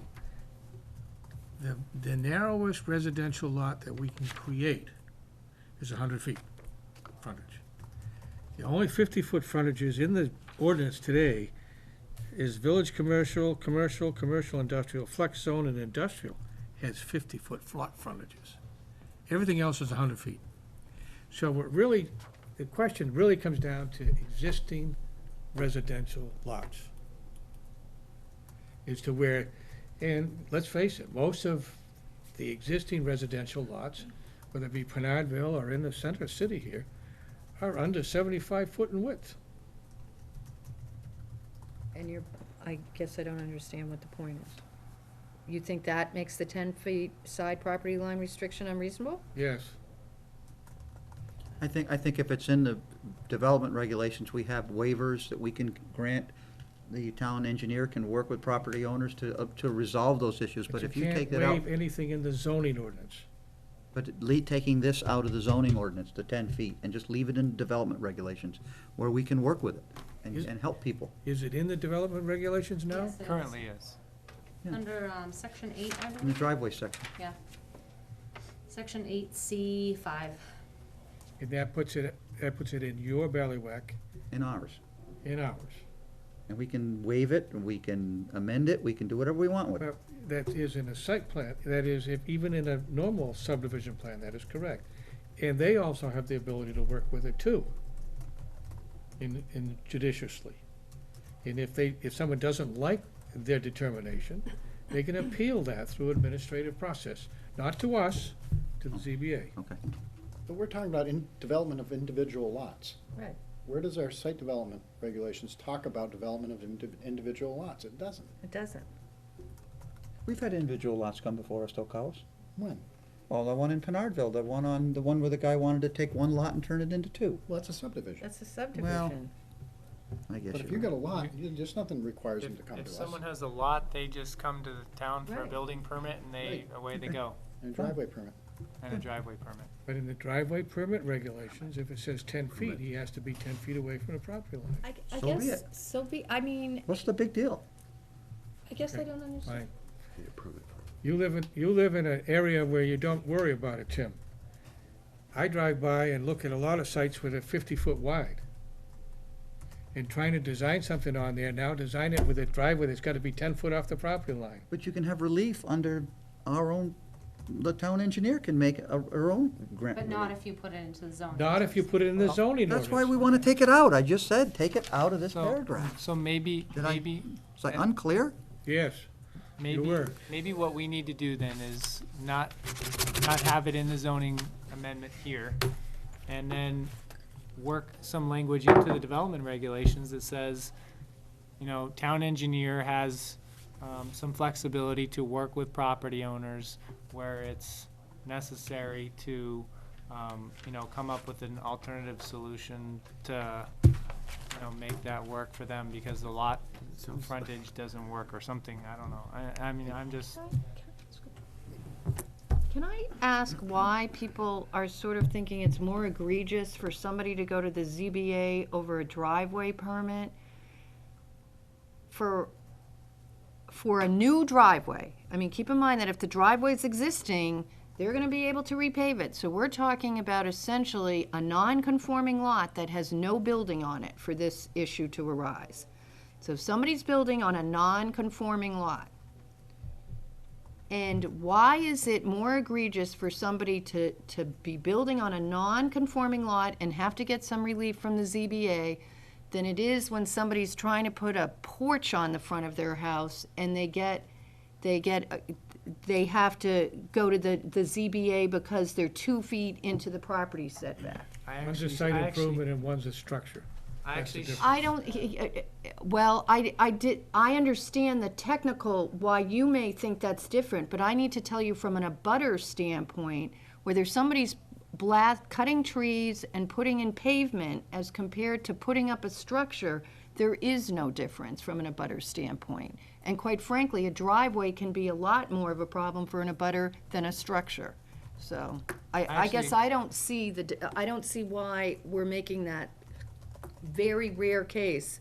The narrowest residential lot that we can create is 100 feet frontage. The only 50-foot frontages in the ordinance today is village commercial, commercial industrial, flex zone, and industrial has 50-foot frontages. Everything else is 100 feet. So the question really comes down to existing residential lots. As to where, and let's face it, most of the existing residential lots, whether it be Penardville or in the center city here, are under 75 foot in width. And I guess I don't understand what the point is. You think that makes the 10 feet side property line restriction unreasonable? Yes. I think if it's in the development regulations, we have waivers that we can grant. The town engineer can work with property owners to resolve those issues, but if you take that can't out, waive anything in the zoning ordinance. but taking this out of the zoning ordinance, the 10 feet, and just leave it in development regulations, where we can work with it and help people. Is it in the development regulations now? Yes, it is. Currently is. Yeah. Under, section 8, I In the believe, driveway section. yeah. Section 8C5. And that puts it in your bailiwick, In ours. in ours. And we can waive it, and we can amend it, we can do whatever we want with it. Well, that is in a site plan, that is, if even in a normal subdivision plan, that is correct. And they also have the ability to work with it too, in judiciously. And if someone doesn't like their determination, they can appeal that through administrative process, not to us, to the ZBA. Okay. But we're talking about development of individual lots. Right. Where does our site development regulations talk about development of individual lots? It doesn't. It doesn't. We've had individual lots come before us, though, Carlos. When? Well, the one in Penardville, the one where the guy wanted to take one lot and turn it into two. Well, that's a subdivision. That's a subdivision. I guess But if you're you got a right. lot, there's nothing requires them to come to If us. someone has a lot, they just come to the town for a Right. building permit and away they go, And a driveway permit. and a driveway permit. But in the driveway permit regulations, if it says 10 feet, he has to be 10 feet away from the property line. I So be guess, it. I mean, What's the big deal? I guess I don't understand. Fine. Need a permit for it. You live in an area where you don't worry about it, Tim. I drive by and look at a lot of sites where they're 50-foot wide. And trying to design something on there, now design it with a driveway that's gotta be 10 foot off the property line. But you can have relief under our own, the town engineer can make our own grant. But not relief. if you put it into the zoning. Not if you put it in the zoning ordinance. That's why we want to take it out. I just said, take it out of this So, paragraph. so maybe, Did I- maybe, Is that unclear? Yes, maybe, were. maybe what we need to do then is not have it in the zoning amendment here, and then work some language into the development regulations that says, town engineer has, some flexibility to work with property owners where it's necessary to, come up with an alternative solution to, make that work for them because the lot frontage doesn't work or something, I don't know. I mean, I'm just, Can I ask why people are sort of thinking it's more egregious for somebody to go to the ZBA over a driveway permit? For a new driveway, I mean, keep in mind that if the driveway's existing, they're gonna be able to repave it. So we're talking about essentially a non-conforming lot that has no building on it for this issue to arise. So if somebody's building on a non-conforming lot, and why is it more egregious for somebody to be building on a non-conforming lot and have to get some relief from the ZBA than it is when somebody's trying to put a porch on the front of their house and they have to go to the ZBA because they're 2 feet into the property setback? one's a site improvement and one's a structure. I That's the actually, difference. I don't, well, I understand the technical, why you may think that's different, but I need to tell you from an abutter standpoint, whether somebody's cutting trees and putting in pavement as compared to putting up a structure, there is no difference from an abutter standpoint. And quite frankly, a driveway can be a lot more of a problem for an abutter than a structure. So, I guess Actually- I don't see I don't see why we're making that very rare case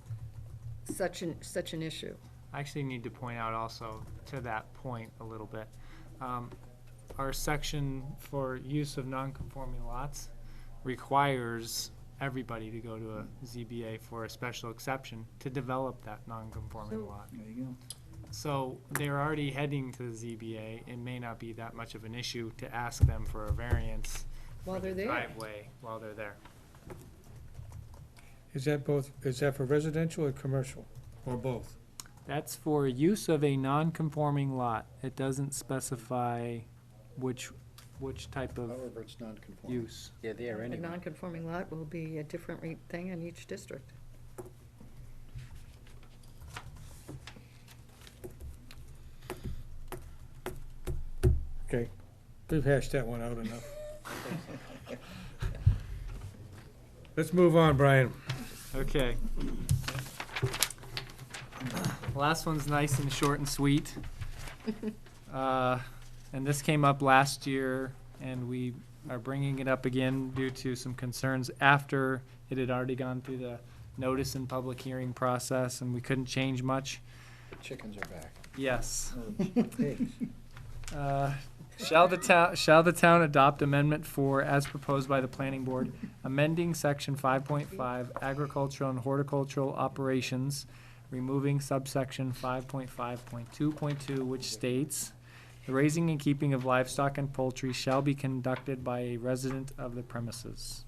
such an issue. I actually need to point out also to that point a little bit. Our section for use of non-conforming lots requires everybody to go to a ZBA for a special exception to develop that non-conforming lot. There you go. So they're already heading to the ZBA. It may not be that much of an issue to ask them for a variance While for the they're there. driveway while they're there. Is that for residential or commercial, or both? That's for use of a non-conforming lot. It doesn't specify which type of However, it's non-conforming. use. Yeah, there A non-conforming lot will be a different thing in each district. Okay, we've hashed that one out enough. Let's move on, Brian. Okay. Last one's nice and short and sweet. And this came up last year, and we are bringing it up again due to some concerns after it had already gone through the notice and public hearing process, and we couldn't change much. The chickens are back. Yes. Shall the town adopt Amendment 4 as proposed by the planning board, amending section 5.5 agricultural and horticultural operations, removing subsection 5.5.2.2, which states, the raising and keeping of livestock and poultry shall be conducted by a resident of the premises.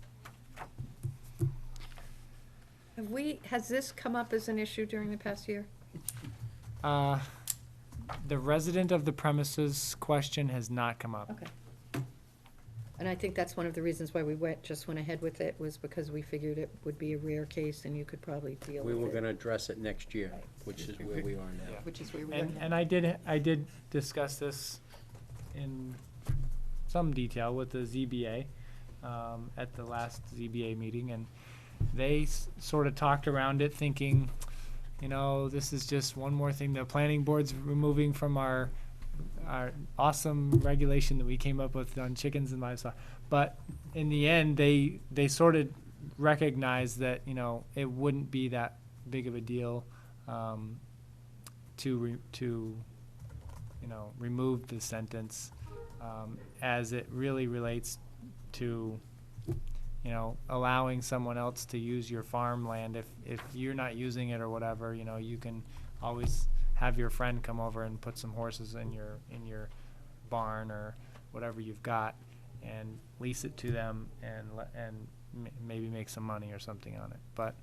Has this come up as an issue during the past year? The resident of the premises question has not come up. Okay. And I think that's one of the reasons why we just went ahead with it, was because we figured it would be a rare case and you could probably deal We with were it. gonna address it next year, which is where we are now. Which is where we're And, going. and I did discuss this in some detail with the ZBA, at the last ZBA meeting, and they sort of talked around it thinking, you know, this is just one more thing the planning board's removing from our awesome regulation that we came up with on chickens and livestock. But in the end, they sort of recognized that, you know, it wouldn't be that big of a deal, to you know, remove the sentence, as it really relates to, you know, allowing someone else to use your farmland. If you're not using it or whatever, you know, you can always have your friend come over and put some horses in your barn or whatever you've got and lease it to them and maybe make some money or something on it. But,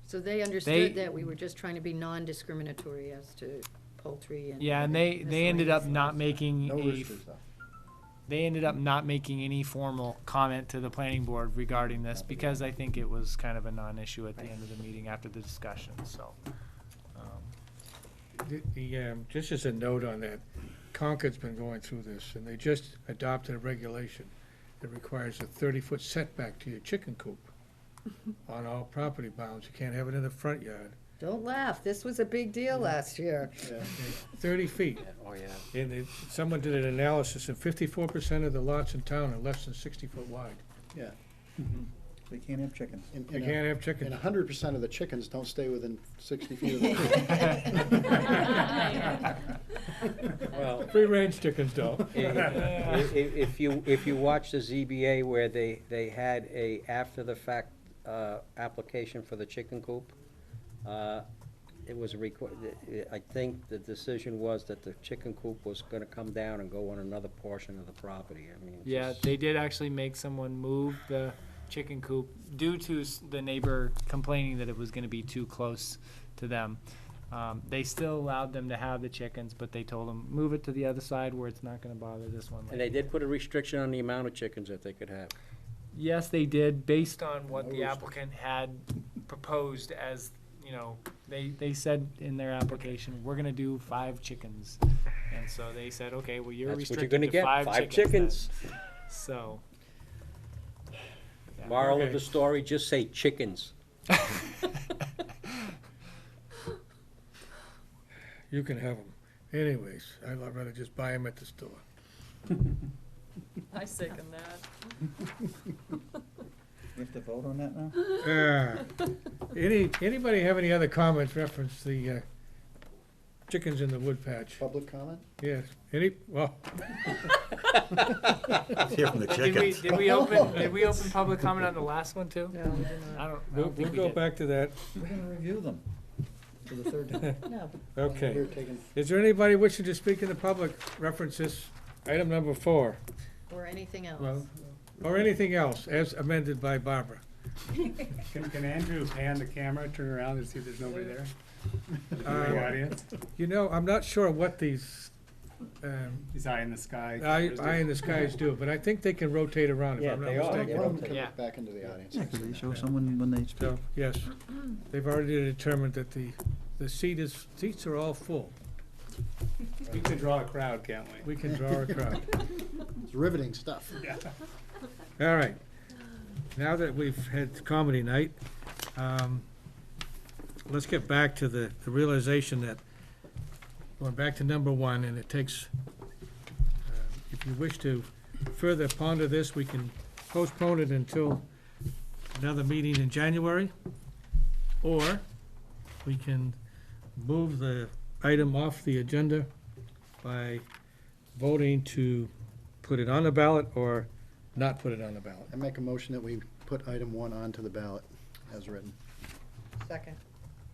So they understood that we were just trying to be non-discriminatory as to poultry and. yeah, and they ended up not making No a roosters, though. they ended up not making any formal comment to the planning board regarding this, because I think it was kind of a non-issue at the end of the meeting after the discussion, so. Just as a note on that, Concord's been going through this, and they just adopted a regulation that requires a 30-foot setback to your chicken coop on all property bounds. You can't have it in the front yard. Don't laugh, this was a big deal last year. 30 feet. Oh, yeah. And someone did an analysis, and 54% of the lots in town are less than 60 foot wide. Yeah. They can't have chickens. You can't have And chickens. 100% of the chickens don't stay within 60 feet of the Well, Free-range chickens don't. if you watch the ZBA where they had a after-the-fact, application for the chicken coop, it was I think the decision was that the chicken coop was gonna come down and go on another portion of the property. I mean, Yeah, just- they did actually make someone move the chicken coop due to the neighbor complaining that it was gonna be too close to them. They still allowed them to have the chickens, but they told them, move it to the other side where it's not gonna bother this one And lady. they did put a restriction on the amount of chickens that they could have. Yes, they did, based on what the applicant had proposed as, you know, they said in their application, we're gonna do 5 chickens. And so they said, okay, well, you're That's what you're restricted gonna to get, 5 5 chickens. chickens. then. So, Moral of Okay. the story, just say chickens. You can have them. Anyways, I'd rather just buy them at the store. I second that. We have to vote on that now? Anybody have any other comments reference the chickens in the wood patch? Public comment? Yes, well, Let's hear from the Did we, chickens. did we open public comment on the last one too? No, we did I not. don't we'll think we go did. back to that. We're gonna review them for the third time. No. Okay. We're taking, Is there anybody wishing to speak in the public references, item number 4? Or anything else. Well, or anything else as amended by Barbara? Can Andrew pan the camera, turn around and see if there's nobody there? In the audience? You know, I'm not sure what these He's eye in the sky. eye in the skies do, but I think they can rotate around if Yeah, I'm not they are. mistaken. one of them can Yeah. look back into the audience. Yeah, 'cause they show someone when they speak. So, yes, they've already determined that the seats are all full. We can draw a crowd, can't we? We can draw a crowd. It's riveting stuff. All right. Now that we've had comedy night, let's get back to the realization that, going back to number 1, and it takes, if you wish to further ponder this, we can postpone it until another meeting in January, or we can move the item off the agenda by voting to put it on the ballot or not put it on the ballot. I make a motion that we put item 1 onto the ballot as written. Second.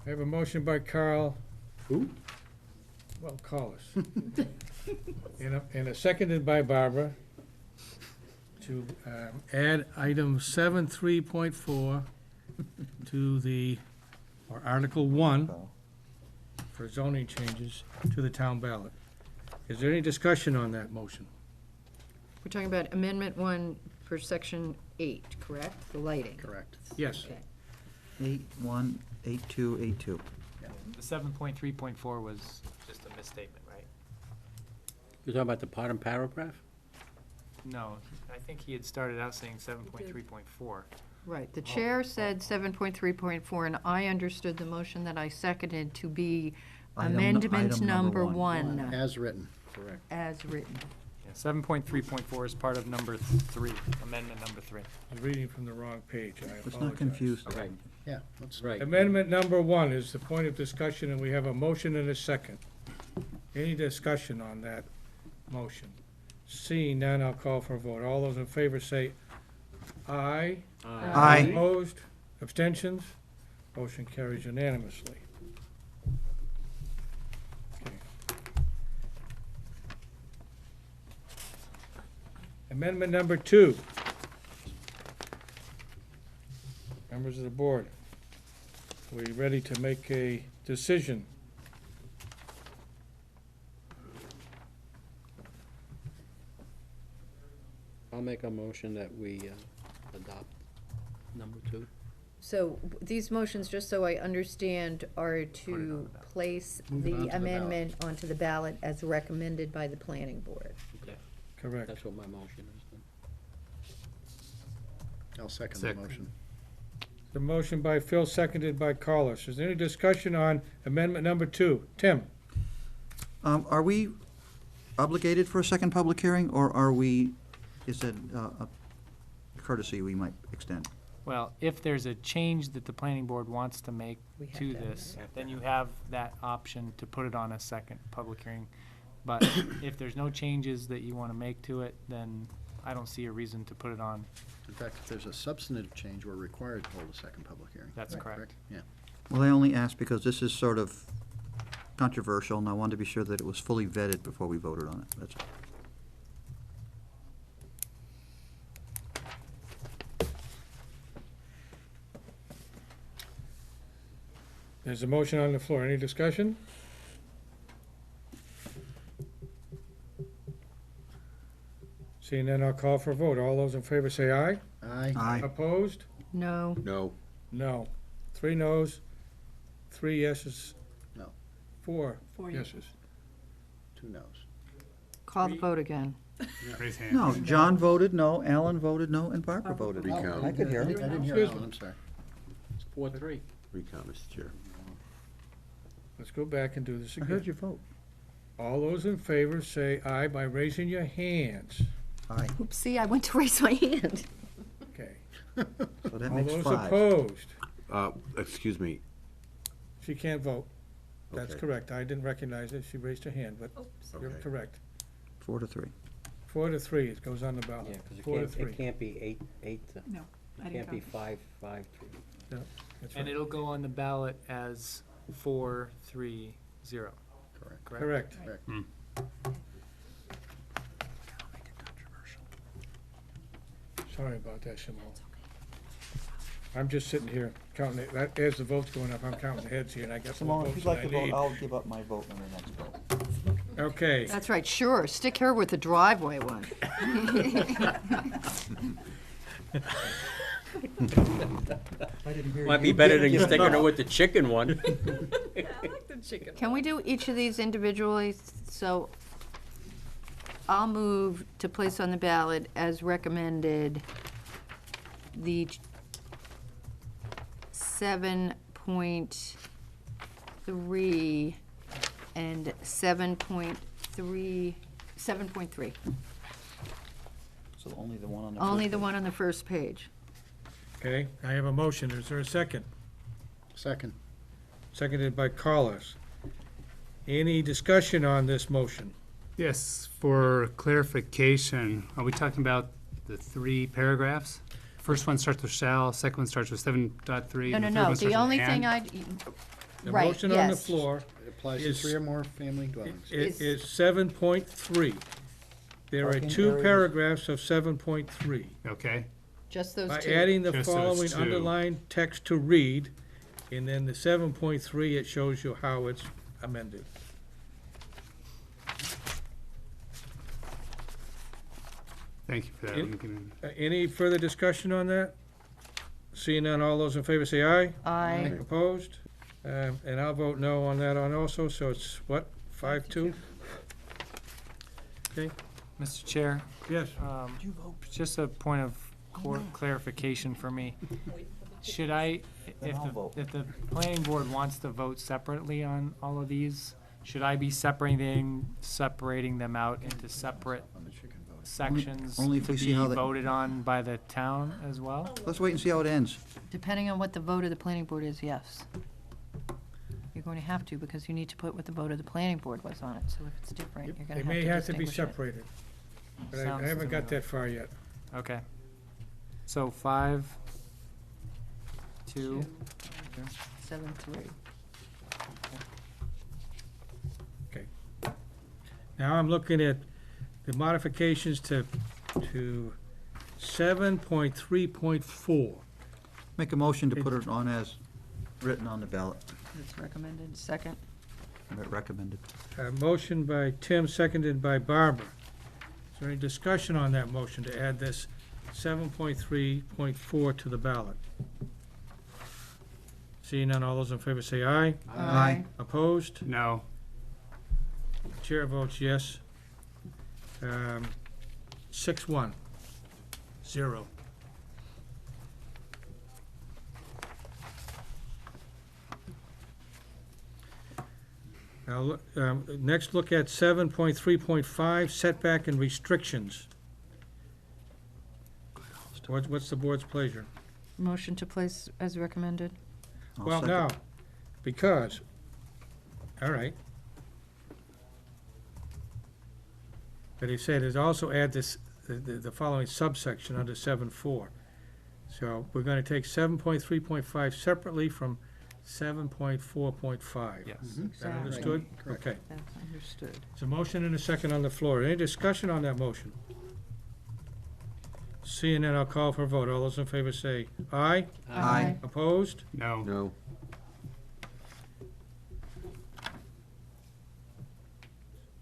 I have a motion by Carl. Who? Well, Collis. And a seconded by Barbara to add item 7.3.4 to the, or Article 1 for zoning changes to the town ballot. Is there any discussion on that motion? We're talking about Amendment 1 for Section 8, correct? The lighting. Correct. Yes. Okay. 818282. The 7.3.4 was just a misstatement, right? You're talking about the bottom paragraph? No, I think he had started out saying 7.3.4. Right, the chair said 7.3.4, and I understood the motion that I seconded to be amendment item number number one. 1, As written, correct. as written. Yeah, 7.3.4 is part of number 3, amendment number 3. I was reading from the wrong page. I apologize. Let's not confuse them. Right, Yeah, let's, right. Amendment number 1 is the point of discussion, and we have a motion and a second. Any discussion on that motion? Seeing none, I'll call for a vote. All those in favor say aye. Aye. Opposed? Abstentions? Motion carries unanimously. Okay. Amendment number 2. Members of the board, are we ready to make a decision? I'll make a motion that we adopt number 2. So these motions, just so I understand, are to place Move it onto the the ballot. amendment onto the ballot as recommended by the planning board. Okay, Correct. that's what my motion is then. I'll second the Second. motion. The motion by Phil, seconded by Collis. Is there any discussion on amendment number 2? Tim? Are we obligated for a second public hearing, or are we, is it a courtesy we might extend? Well, if there's a change that the planning board wants to make We have to to have this, then you have that option to put it on a second public hearing. But if there's no changes that you want to make to it, then I don't see a reason to put it on. In fact, if there's a substantive change, we're required to hold a second public hearing. That's correct. Yeah. Well, I only asked because this is sort of controversial, and I wanted to be sure that it was fully vetted before we voted on it. That's all. There's a motion on the floor. Any discussion? Seeing none, I'll call for a vote. All those in favor say aye. Aye. Aye. Opposed? No. No. No. 3 noes, 3 yeses. No. 4 4 yeses. 2 noes. Call the vote again. Raise hand. No, John voted no, Alan voted no, and Barbara voted no. Recount. I could hear I him. didn't hear Excuse Alan, me. I'm sorry. It's 4-3. Recount, Mr. Chair. Let's go back and do this I heard again. you vote. All those in favor say aye by raising your hands. Aye. Oops, see, I went to raise my hand. Okay. So that All makes those 5. opposed? Excuse me, She can't vote. That's Okay. correct. I didn't recognize it. She raised her hand, but you're Okay. correct. 4-3. 4-3, it goes on the ballot. Yeah, because 4-3. it can't be eight. No, It can't be 5-3. That's And right. it'll go on the ballot as 4-3-0. Correct. Correct? Correct. Hmm. Sorry about that, Simone. I'm just sitting here counting, as the vote's going up, I'm counting the heads here, and I got more Simone, if votes you'd than like I to vote, need. I'll give up my vote on the next vote. Okay, That's right, sure, stick her with the driveway one. I didn't hear Might be you better give- than give sticking her up. with the chicken one. Can we do each of these individually? So I'll move to place on the ballot as recommended the 7.3 and 7.3. So only the one on the. Only first the page. one on the first page. okay, I have a motion. Is there a second? Second. Seconded by Carlos. Any discussion on this motion? Yes, for clarification, are we talking about the 3 paragraphs? First one starts with shall, second one starts with 7.3. No, and no, the third no, one starts the with only thing and? The Right, motion on the yes. floor It applies to Is- 3 or more family dwellings. is 7.3. There are Parking 2 areas. paragraphs of 7.3. Okay, just those By two. adding the Just those following 2. underlined text to read, and then the 7.3, it shows you how it's amended. thank you for that. In- I'm gonna- Any further discussion on that? Seeing none, all those in favor say aye. Aye. Opposed? And I'll vote no on that on also, so it's what, 5-2? Mr. Chair, Yes. just a point of clarification for me. Should I, Then I'll vote. if the planning board wants to vote separately on all of these, should I be separating them out into separate sections only if to we see be how they- voted on by the town as well? Let's wait and see how it ends. Depending on what the vote of the planning board is, yes. You're going to have to, because you need to put what the vote of the planning board was on it, so if it's different, you're gonna They have to may have to be distinguish it. separated, but Sounds I haven't to got me that far yet. Okay. So 5, 2, 7.3. Now I'm looking at the modifications to 7.3.4. Make a motion to put it on as written on the ballot, It's recommended, second. but recommended. Motion by Tim, seconded by Barbara. Is there any discussion on that motion to add this 7.3.4 to the ballot? Seeing none, all those in favor say aye. Aye. Opposed? No, Chair votes yes. 6-1, 0. Now, next look at 7.3.5, setback and restrictions. What's the board's pleasure? Motion to place as recommended. I'll Well, second. now, because, all right. But he said, is also add this, the following subsection under 7.4. So we're gonna take 7.3.5 separately from 7.4.5. yes. Is that Exactly. understood? Correct. Okay. That's understood. There's a motion and a second on the floor. Any discussion on that motion? Seeing none, I'll call for a vote. All those in favor say aye. Aye. Opposed? no. No.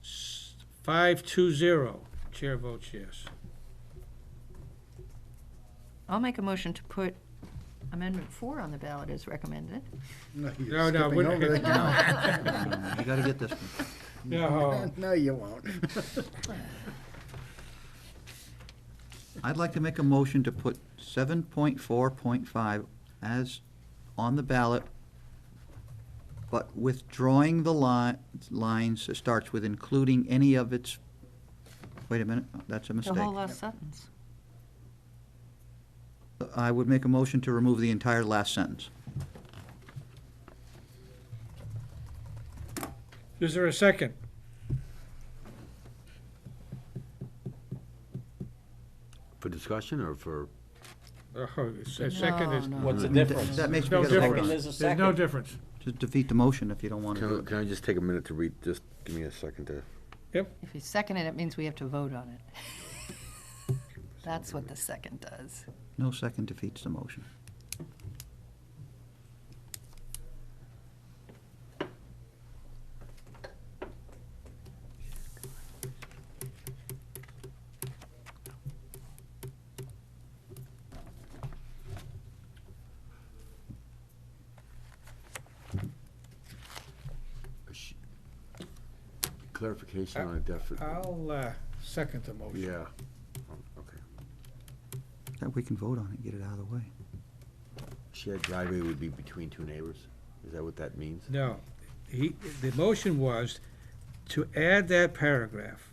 S- 5-2-0. Chair votes yes. I'll make a motion to put Amendment 4 on the ballot as recommended. No, No, you're no, skipping we're- over that. You gotta get this one. No. No, you won't. I'd like to make a motion to put 7.4.5 as on the ballot, but withdrawing the lines, it starts with including any of its, wait a minute, that's a The mistake. whole last sentence. I would make a motion to remove the entire last sentence. Is there a second? For discussion or for, A second is, No, What's the no. difference? That makes me No get a vote difference. on it. There's a there's no second. difference. Just defeat the motion if you don't want to do it. can I just take a minute to read, just give me a second to, If you second it, it means we have to vote on it. That's what the second does. No second defeats the motion. clarification on a definite, I'll second the motion. yeah. Okay. That we can vote on it, get it out of the way. Shared driveway would be between two neighbors? Is that what that means? No, the motion was to add that paragraph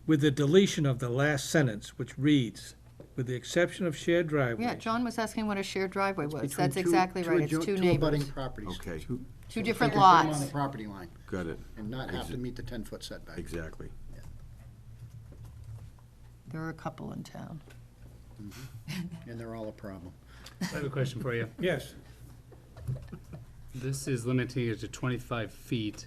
with the deletion of the last sentence, which reads, with the exception of shared driveways. Yeah, John was asking what a shared driveway was. Between That's two- exactly right. It's two neighbors. abutting properties. Okay, Two different They can put 'em on lots. the property line got it, and not have to meet the 10-foot setback. exactly. There are a couple in town. And they're all a problem. I have a question for you. Yes, This is limiting it to 25 feet,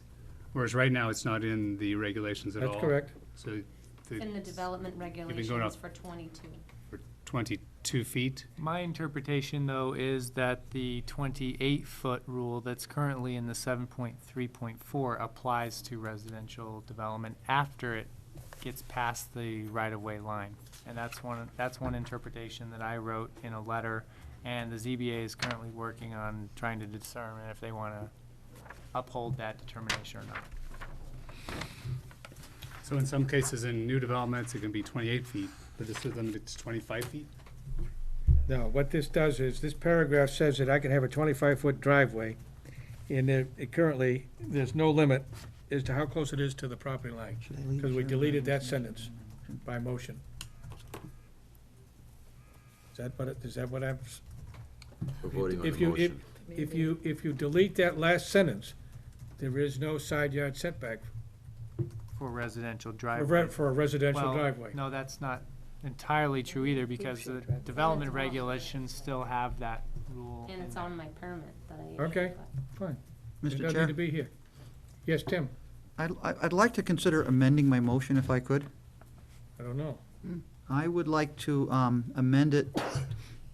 whereas right now it's not in the regulations at all. that's correct. So In the development going regulations up. for 22. for 22 feet, My interpretation, though, is that the 28-foot rule that's currently in the 7.3.4 applies to residential development after it gets past the right-of-way line. And that's one interpretation that I wrote in a letter, and the ZBA is currently working on trying to determine if they want to uphold that determination or not. so in some cases in new developments, it can be 28 feet, but this is limited to 25 feet? No, what this does is, this paragraph says that I can have a 25-foot driveway, and currently, there's no limit as to how close it is to the property line, Should I leave because we shared deleted driveways that in? sentence by motion. Is that what I'm, We're voting on If the you- motion. if you delete that last sentence, there is no side yard setback For residential for driveway. for a residential Well, driveway. no, that's not entirely true either, because the development It's wrong. regulations still have that rule. And in it's there. on my permit that I issued. Okay. but- Fine. It Mr. doesn't need Chair, to be here. Yes, Tim? I'd like to consider amending my motion if I could. I don't know. I would like to amend it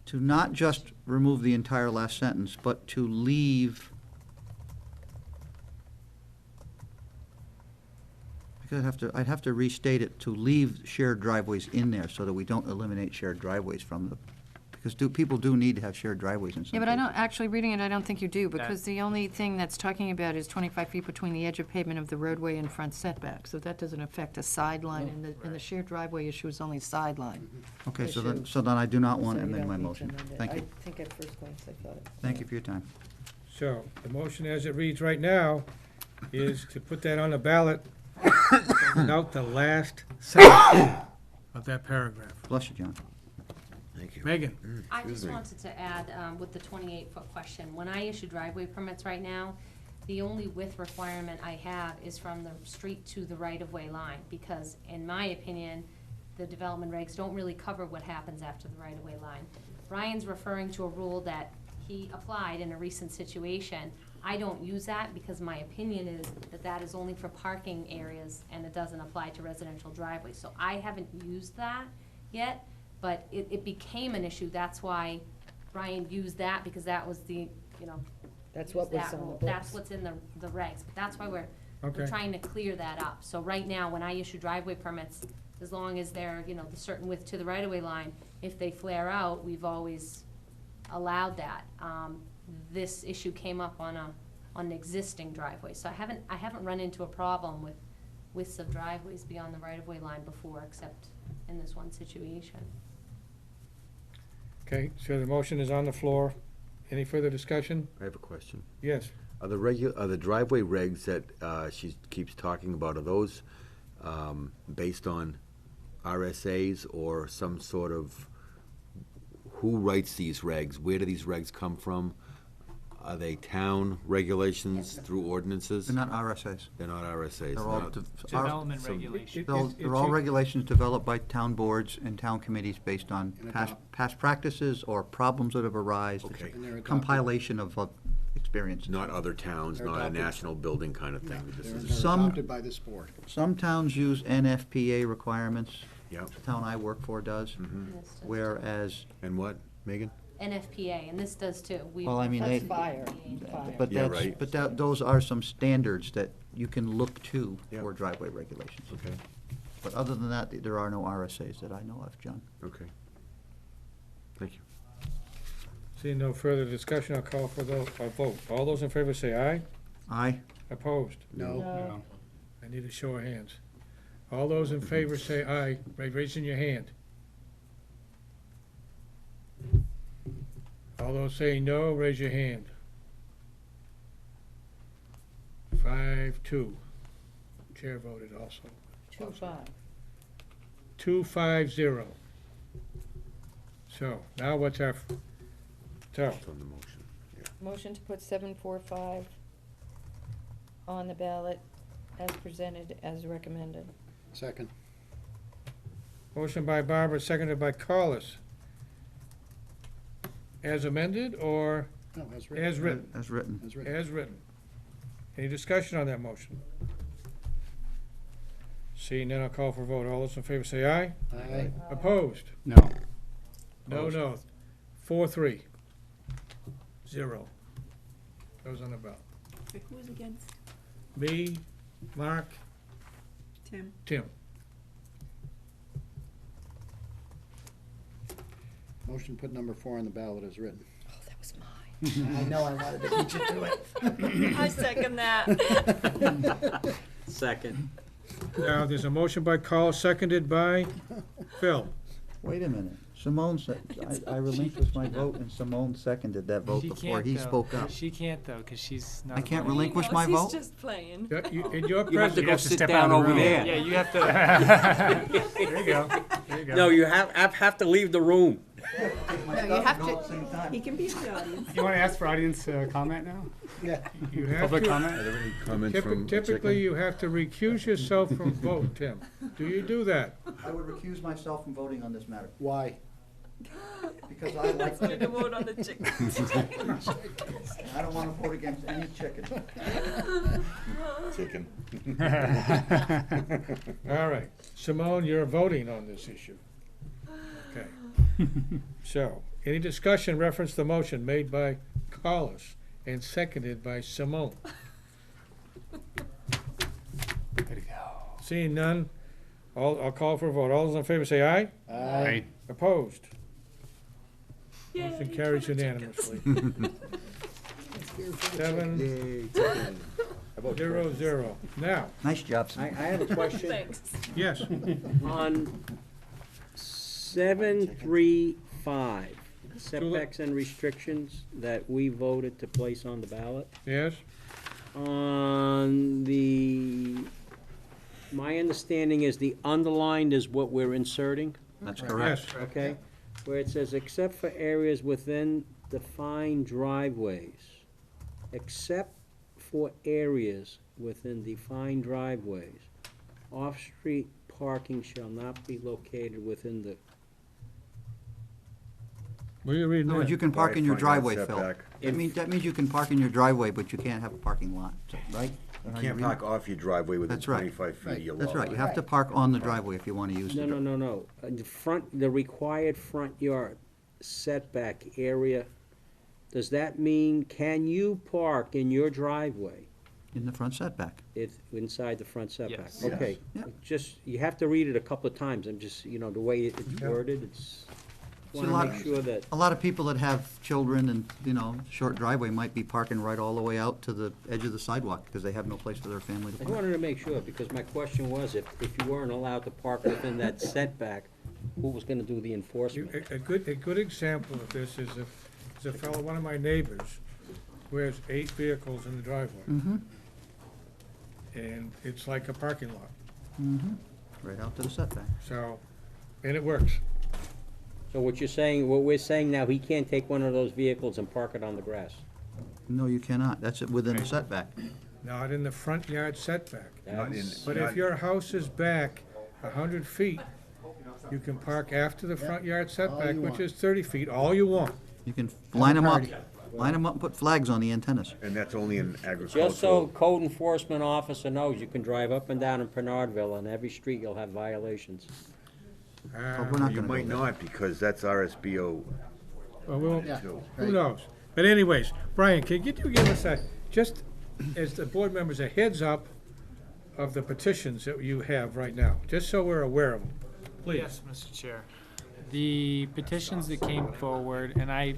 to not just remove the entire last sentence, but to leave, because I'd have to restate it, to leave shared driveways in there so that we don't eliminate shared driveways from the, because people do need to have shared driveways in some Yeah, but I cases. don't, actually reading it, I don't think you do, because the only thing that's talking about is 25 feet between the edge of pavement of the roadway and front setback, so that doesn't affect a sideline, and the shared driveway issue is only sideline. Okay, so issue. then I do not want to So you amend don't my need to motion. amend it. Thank you. I think at first glance I thought it. Thank you for your time. So, the motion as it reads right now is to put that on the ballot without the last sentence of that paragraph. Bless you, John. Thank you. Megan? I Excuse just me. wanted to add, with the 28-foot question, when I issue driveway permits right now, the only width requirement I have is from the street to the right-of-way line, because in my opinion, the development regs don't really cover what happens after the right-of-way line. Brian's referring to a rule that he applied in a recent situation. I don't use that because my opinion is that that is only for parking areas and it doesn't apply to residential driveways. So I haven't used that yet, but it became an issue. That's why Brian used that, because that was the, That's use what was that on the rule. books. That's what's in the regs, but that's why we're Okay. trying to clear that up. So right now, when I issue driveway permits, as long as they're, the certain width to the right-of-way line, if they flare out, we've always allowed that. This issue came up on an existing driveway, so I haven't run into a problem with widths of driveways beyond the right-of-way line before, except in this one situation. Okay, so the motion is on the floor. Any further discussion? I have a question. Yes. Are the driveway regs that she keeps talking about, are those based on RSAs or some sort of, who writes these regs? Where do these regs come from? Are they town regulations through ordinances? They're not RSAs. They're not RSAs. They're all, not- Development some- regulation. they're all regulations developed by town boards and town committees based on And past practices or problems that have arisen. Okay. And they're adopted. Compilation of experience. Not other towns, They're not a adopted. national building kind of thing. This They're is, Some- adopted by this board. Some towns use NFPA requirements. yeah. The town I work for does, And this does too. whereas, And what, Megan? NFPA, and this does too. well, I mean, That's they, fire. but Yeah, that's, right. but those are some standards that you can look to Yeah. for driveway regulations. Okay, But other than that, there are no RSAs that I know of, John. okay. Thank you. Seeing no further discussion, I'll call for a vote. All those in favor say aye. Aye? Opposed? No. No. I need a show of hands. All those in favor say aye, by raising your hand. All those saying no, raise your hand. 5-2. Chair voted also. 2-5. 2-5-0. So, now what's our, so, It's on the motion. Motion to put 745 on the ballot as presented, as recommended. Second. motion by Barbara, seconded by Collis. As amended or No, as written. as written? As written. As written. As written. Any discussion on that motion? Seeing none, I'll call for a vote. All those in favor say aye. Aye. Opposed? No. No, Opposed. no. 4-3. 0. Those on the ballot. Who's against? Me, Mark, Tim. Tim. Motion to put number 4 on the ballot as written. Oh, that was mine. I know, I wanted to beat you to it. I second that. Second. Now, there's a motion by Collis, seconded by Phil. Wait a minute. Simone said, I relinquished my vote and Simone seconded that vote She before can't, he though. spoke up. She can't though, because she's not. I can't a voter. relinquish He my knows vote? He's just playing. Yeah, in your You have to presence. go to sit step down out of over the room. there. Yeah, you have to. There you go. There you go. No, you have to leave the room. No, you have to, He can be in the audience. You want to ask for audience comment now? Yeah. You have Public to, comment? Are there any comments from the typically, chicken? you have to recuse yourself from vote, Tim. Do you do that? I would recuse myself from voting on this matter, Why? because I like Let's do the chicken. vote on the chicken. I don't want to vote against any chicken. Chicken. All right. Simone, you're voting on this issue. Okay. So, any discussion reference the motion made by Collis and seconded by Simone? Way to go. Seeing none, I'll call for a vote. All those in favor say aye. Aye. Opposed? Yay, Motion carries chicken. unanimously. 7-0-0. Yay, chicken. I vote for it. Now, Nice job, I Simone. have a question. Thanks. yes, On 735, setbacks and restrictions that we voted to place on the ballot. yes, On my understanding is the underlined is what we're inserting, That's correct. yes. okay? Where it says, except for areas within defined driveways, except for areas within defined driveways, off-street parking shall not be located within the, What are you reading In other words, there? you can park in your Front yard driveway, Phil. setback. That means you can park in your driveway, but you can't have a parking lot, right? You can't park off your driveway within That's right. 25 feet of your lot. That's right, you have to park on the driveway if you want to use the. no. The required front yard setback area, does that mean, can you park in your driveway In the front setback. inside the front setback? Yes. Okay, Yes. just, you have to read it a couple of times, I'm just, the way it's worded, it's, See, a wanna lot- make sure that, A lot of people that have children and, short driveway might be parking right all the way out to the edge of the sidewalk because they have no place for their family to I park. wanted to make sure, because my question was, if you weren't allowed to park within that setback, who was gonna do the enforcement? A good example of this is a fellow, one of my neighbors, who has 8 vehicles in the driveway. Mm-hmm, And it's like a parking lot, mm-hmm. Right out to the setback. so, and it works. So what you're saying, what we're saying now, he can't take one of those vehicles and park it on the grass? No, you cannot. That's it within the setback. Not in the front yard setback. Not in- That's- But if your house is back 100 feet, you can park after the front yard setback, you which want. is 30 feet, all you want. You can line them up, party. line them up and put flags on the antennas. And that's only in Just so agricultural. code enforcement officer knows, you can drive up and down in Bernardville, and every street you'll have violations. But we're not You gonna might go there. not, because that's RSBO Well, we won't, Yeah, too. who right. knows? But anyways, Brian, can you give us a, just as the board members, a heads up of the petitions that you have right now, just so we're aware of them, please? Yes, Mr. Chair. The petitions that came forward, and I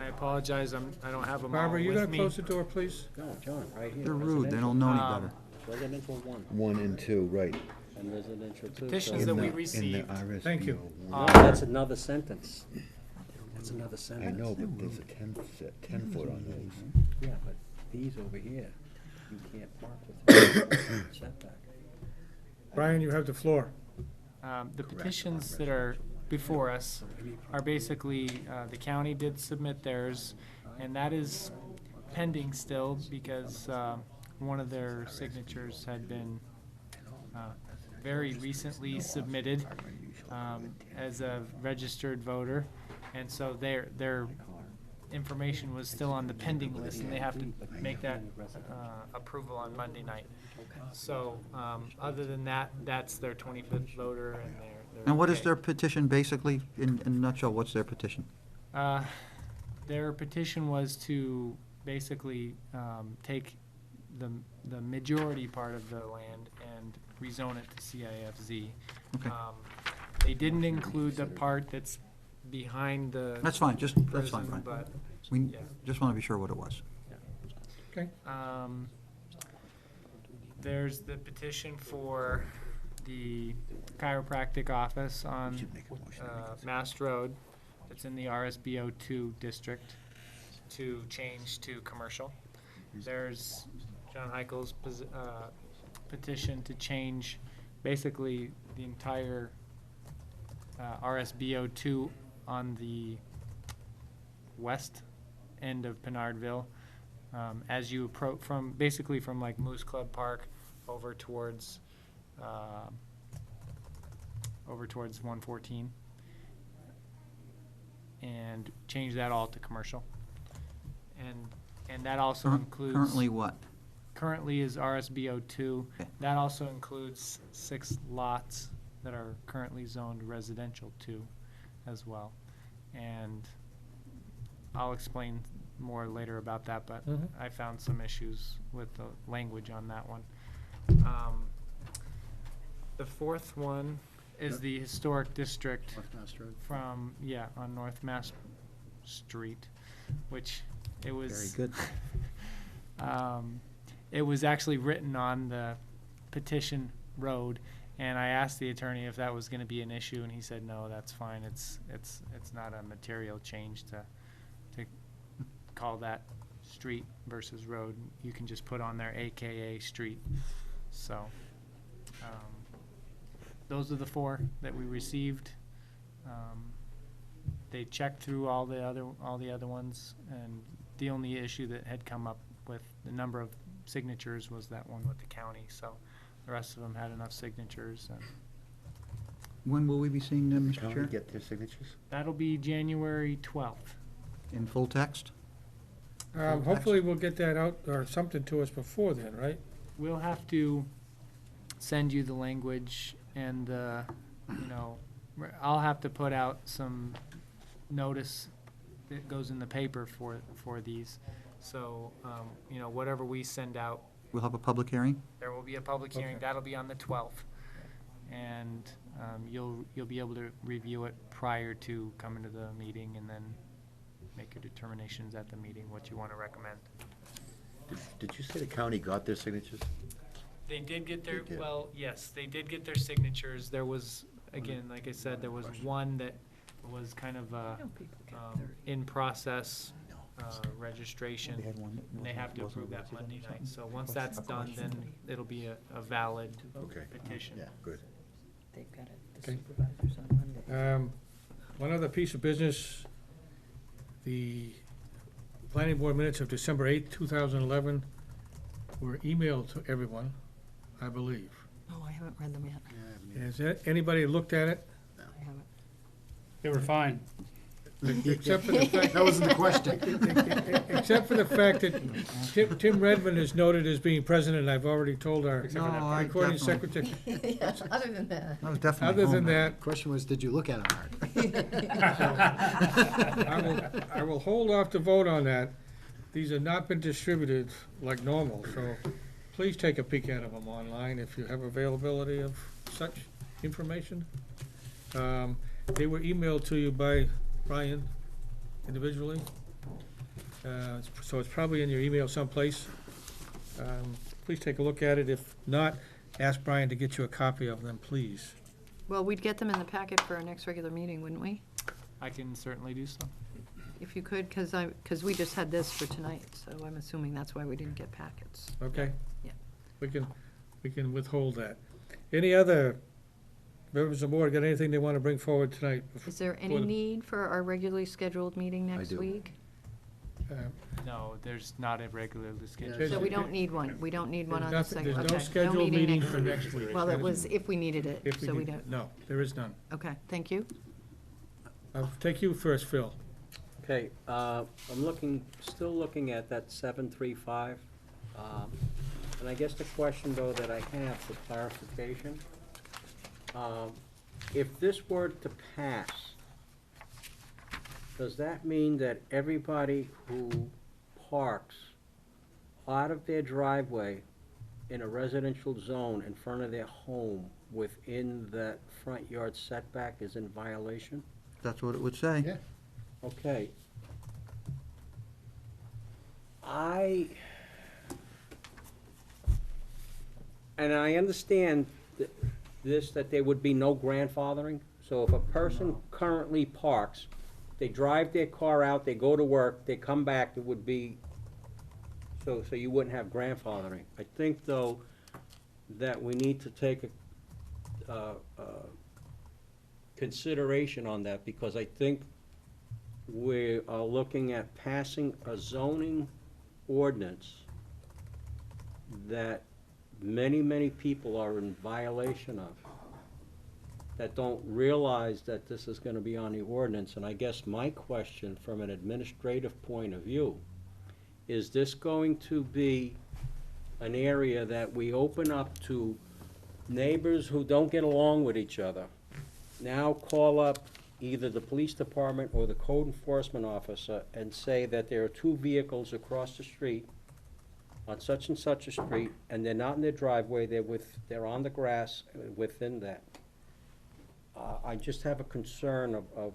apologize, I don't have them all Barbara, you with gonna me. close the door, please? No, John, right here. They're rude, they don't know any Um, better. Residential 1 1 and 2, right. and residential 2. Petitions that we received. Thank you. No, that's another sentence. That's another I sentence. know, but there's a 10 foot on those. Yeah, but these over here, you can't park with setback. Brian, you have the floor. The petitions that are before us are basically, the county did submit theirs, and that is pending still because one of their signatures had been very recently submitted as a registered voter, and so their information was still on the pending list, and they have to make that approval on Monday night. So, other than that, that's their 25th voter, and they're And what is okay. their petition, basically, in a nutshell, what's their petition? Their petition was to basically take the majority part of the land and rezone it to CIFZ. Okay. They didn't include the part that's behind the That's fine, that's fine, prison, Brian. but, We yeah. just want to be sure what it was. Okay. There's the petition for the chiropractic office on Mast Road. It's in the RSBO 2 district to change to commercial. There's John Heichel's petition to change basically the entire RSBO 2 on the west end of Pinardville. As you approach from, basically from like Moose Club Park over towards 114. And change that all to commercial. And that also includes. Currently what? Currently is RSBO 2. Okay. That also includes 6 lots that are currently zoned residential 2 as well. And I'll explain more later about that, but Mhm. I found some issues with the language on that one. The fourth one is the historic district North Mass Road. from, on North Mass Street, which it was. Very good. It was actually written on the petition road, and I asked the attorney if that was gonna be an issue, and he said, no, that's fine, it's not a material change to call that street versus road. You can just put on there AKA street, so, those are the 4 that we received. They checked through all the other ones, and the only issue that had come up with the number of signatures was that one with the county, so the rest of them had enough signatures, and When will we be seeing them, Mr. Can we Chair? get their signatures? that'll be January 12th. In full text? Hopefully we'll get that out, or something to us before then, right? We'll have to send you the language and, I'll have to put out some notice that goes in the paper for these. So, whatever we send out, We'll have a public hearing? there will be a public hearing. Okay. That'll be on the 12th. And you'll be able to review it prior to coming to the meeting and then make your determinations at the meeting, what you want to recommend. Did you say the county got their signatures? They did get their, They did. well, yes, they did get their signatures. There was again, like I said, there was one that was kind of, in process, registration, and they have to approve that Monday night. So once that's done, then it'll be a valid Okay, petition. Yeah. good. They've got it, Okay. the supervisors on Monday. One other piece of business, the planning board minutes of December 8th, 2011 were emailed to everyone, I believe. Oh, I haven't read them yet. Yeah, I haven't Has anybody looked at it? I haven't. They were fine. Except for the fact, That wasn't the question. except for the fact that Tim Redmond is noted as being present, and I've already told our No, I recording definitely- secretary. Yeah, other than that. I was definitely Other home than that. that, Question was, did you look at them hard? I will hold off to vote on that. These have not been distributed like normal, so please take a peek at them online if you have availability of such information. They were emailed to you by Brian individually. So it's probably in your email someplace. Please take a look at it. If not, ask Brian to get you a copy of them, please. Well, we'd get them in the packet for our next regular meeting, wouldn't we? I can certainly do so. If you could, because we just had this for tonight, so I'm assuming that's why we didn't get packets. Okay? Yeah. We can withhold that. Any other members of the board got anything they want to bring forward tonight? Is there any Before the- need for our regularly scheduled meeting next do. week? No, there's not a regularly scheduled. There's- So we don't need one, we don't need one on the There's second, nothing- okay. there's no scheduled meeting next for week. next week. Well, it was if we needed it, If so we need- don't, No, there is none. okay, thank you. I'll take you first, Phil. Okay, I'm still looking at that 735. And I guess the question, though, that I have for clarification, if this were to pass, does that mean that everybody who parks out of their driveway in a residential zone in front of their home within that front yard setback is in violation? That's what it would say. Yeah. Okay. And I understand that there would be no grandfathering. So if a person currently parks, they drive their car out, they go to work, they come back, it would be, so you wouldn't have grandfathering. I think, though, that we need to take a consideration on that, because I think we are looking at passing a zoning ordinance that many, many people are in violation of, that don't realize that this is gonna be on the ordinance. And I guess my question, from an administrative point of view, is this going to be an area that we open up to neighbors who don't get along with each other now call up either the police department or the code enforcement officer and say that there are two vehicles across the street on such and such a street, and they're not in their driveway, they're on the grass within that? I just have a concern of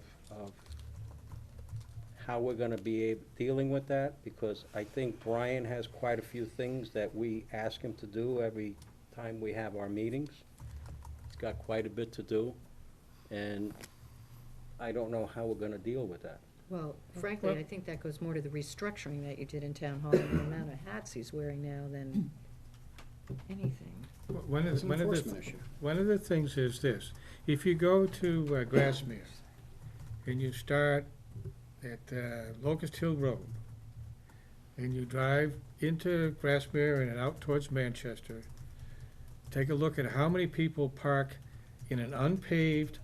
how we're gonna be dealing with that, because I think Brian has quite a few things that we ask him to do every time we have our meetings. He's got quite a bit to do, and I don't know how we're gonna deal with that. Well, frankly, I think that goes more to the restructuring that you did in town hall and the amount of hats he's wearing now than anything. One It's of an the, enforcement issue. one of the things is this: if you go to Grassmere and you start at Locust Hill Road and you drive into Grassmere and out towards Manchester, take a look at how many people park in an unpaved,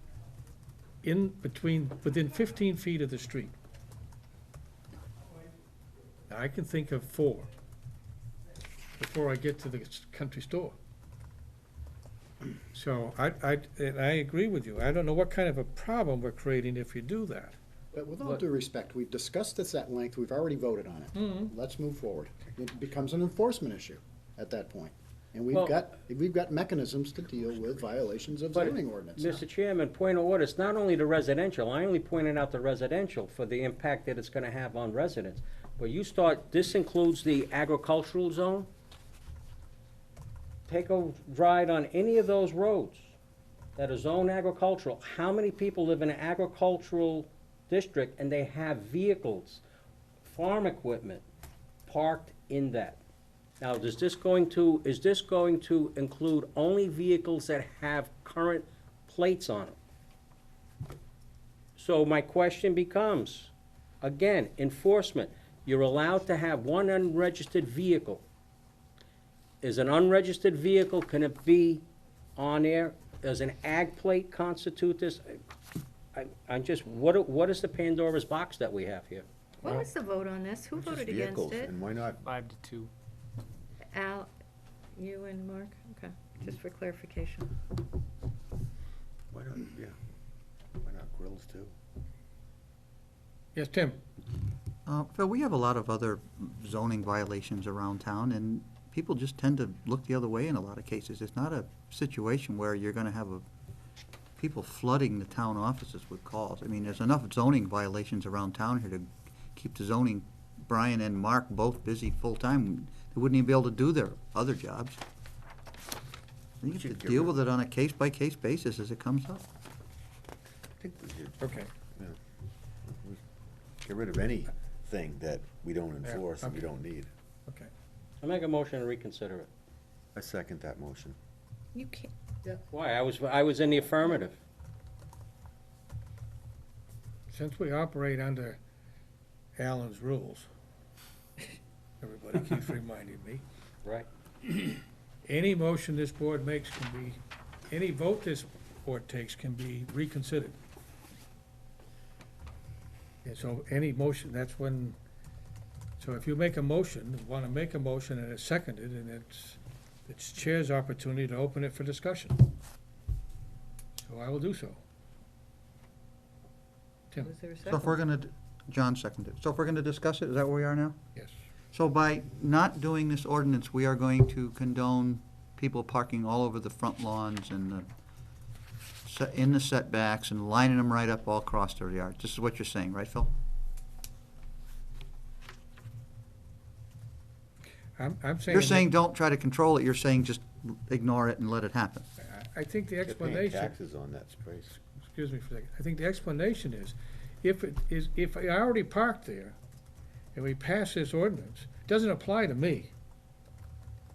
within 15 feet of the street. I can think of 4 before I get to the country store. So and I agree with you. I don't know what kind of a problem we're creating if you do that. But with all due respect, we've discussed this at length, we've already voted on it. Let's move forward. It becomes an enforcement issue at that point. And Well- we've got mechanisms to deal with violations of But, zoning ordinance. Mr. Chairman, point of order, it's not only the residential, I only pointed out the residential for the impact that it's gonna have on residents. But this includes the agricultural zone? Take a ride on any of those roads, that are zoned agricultural, how many people live in an agricultural district and they have vehicles, farm equipment parked in that? Now, is this going to include only vehicles that have current plates on them? So my question becomes, again, enforcement. You're allowed to have one unregistered vehicle. Is an unregistered vehicle, can it be on there? Does an ag plate constitute this? I'm just, what is the Pandora's box that we have here? What was the vote on this? Who Just voted vehicles, against it? and why not? 5-2. Al, you and Mark? Okay, just for clarification. Why not, yeah. Why not grills too? Yes, Tim? Phil, we have a lot of other zoning violations around town, and people just tend to look the other way in a lot of cases. It's not a situation where you're gonna have people flooding the town offices with calls. I mean, there's enough zoning violations around town here to keep the zoning, Brian and Mark both busy full-time. They wouldn't even be able to do their other jobs. You have to Should get deal rid- with it on a case-by-case basis as it comes up. I think we should Okay. get rid of anything that we don't Yeah, enforce and we okay. don't need. Okay. I make a motion to reconsider it. I second that motion. You can't, Why? I was in the affirmative. Since we operate under Alan's rules, everybody keeps reminding me, Right. any motion this board makes can be, any vote this board takes can be reconsidered. And so any motion, that's when, so if you make a motion, want to make a motion and it's seconded, and it's chair's opportunity to open it for discussion. So I will do so. Tim? was there a So if second? we're gonna, John seconded. So if we're gonna discuss it, is that where we are now? Yes. So by not doing this ordinance, we are going to condone people parking all over the front lawns and in the setbacks and lining them right up all across their yard. This is what you're saying, right, Phil? I'm saying. You're saying don't try to control it, you're saying just ignore it and let it happen. I think the They're paying explanation. taxes on that space. Excuse me for a second, I think the explanation is, if I already parked there, and we pass this ordinance, it doesn't apply to me,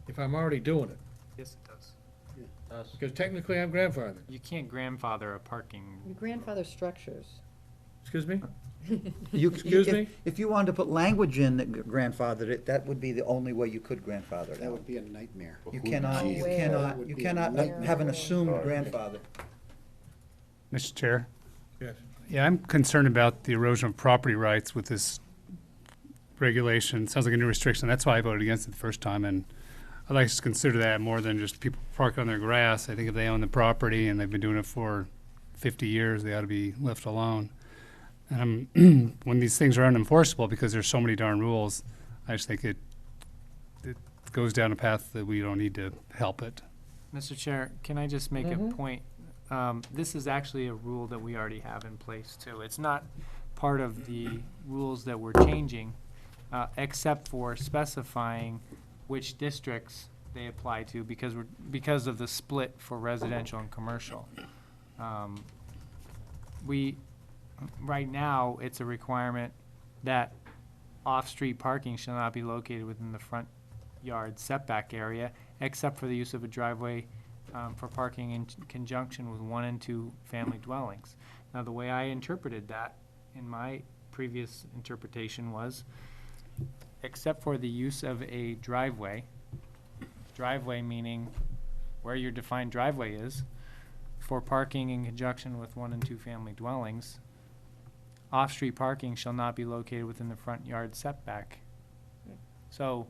if I'm already doing it, Yes, it does. because technically I'm grandfathered. You can't grandfather a parking. Your grandfather structures. Excuse me? Excuse me? If you wanted to put language in that grandfathered it, that would be the only way you could grandfather it That out. would be a nightmare. You cannot, you Where? cannot, you cannot have an assumed grandfather. Mr. Chair? Yes. Yeah, I'm concerned about the erosion of property rights with this regulation. Sounds like a new restriction. That's why I voted against it the first time, and I'd like to consider that more than just people parking on their grass. I think if they own the property and they've been doing it for 50 years, they ought to be left alone. And when these things are unenforceable because there's so many darn rules, I just think it goes down a path that we don't need to help it. Mr. Chair, can I just make a point? This is actually a rule that we already have in place too. It's not part of the rules that we're changing, except for specifying which districts they apply to because of the split for residential and commercial. Right now, it's a requirement that off-street parking shall not be located within the front yard setback area, except for the use of a driveway for parking in conjunction with 1 and 2 family dwellings. Now, the way I interpreted that in my previous interpretation was, except for the use of a driveway meaning where your defined driveway is, for parking in conjunction with 1 and 2 family dwellings, off-street parking shall not be located within the front yard setback. So,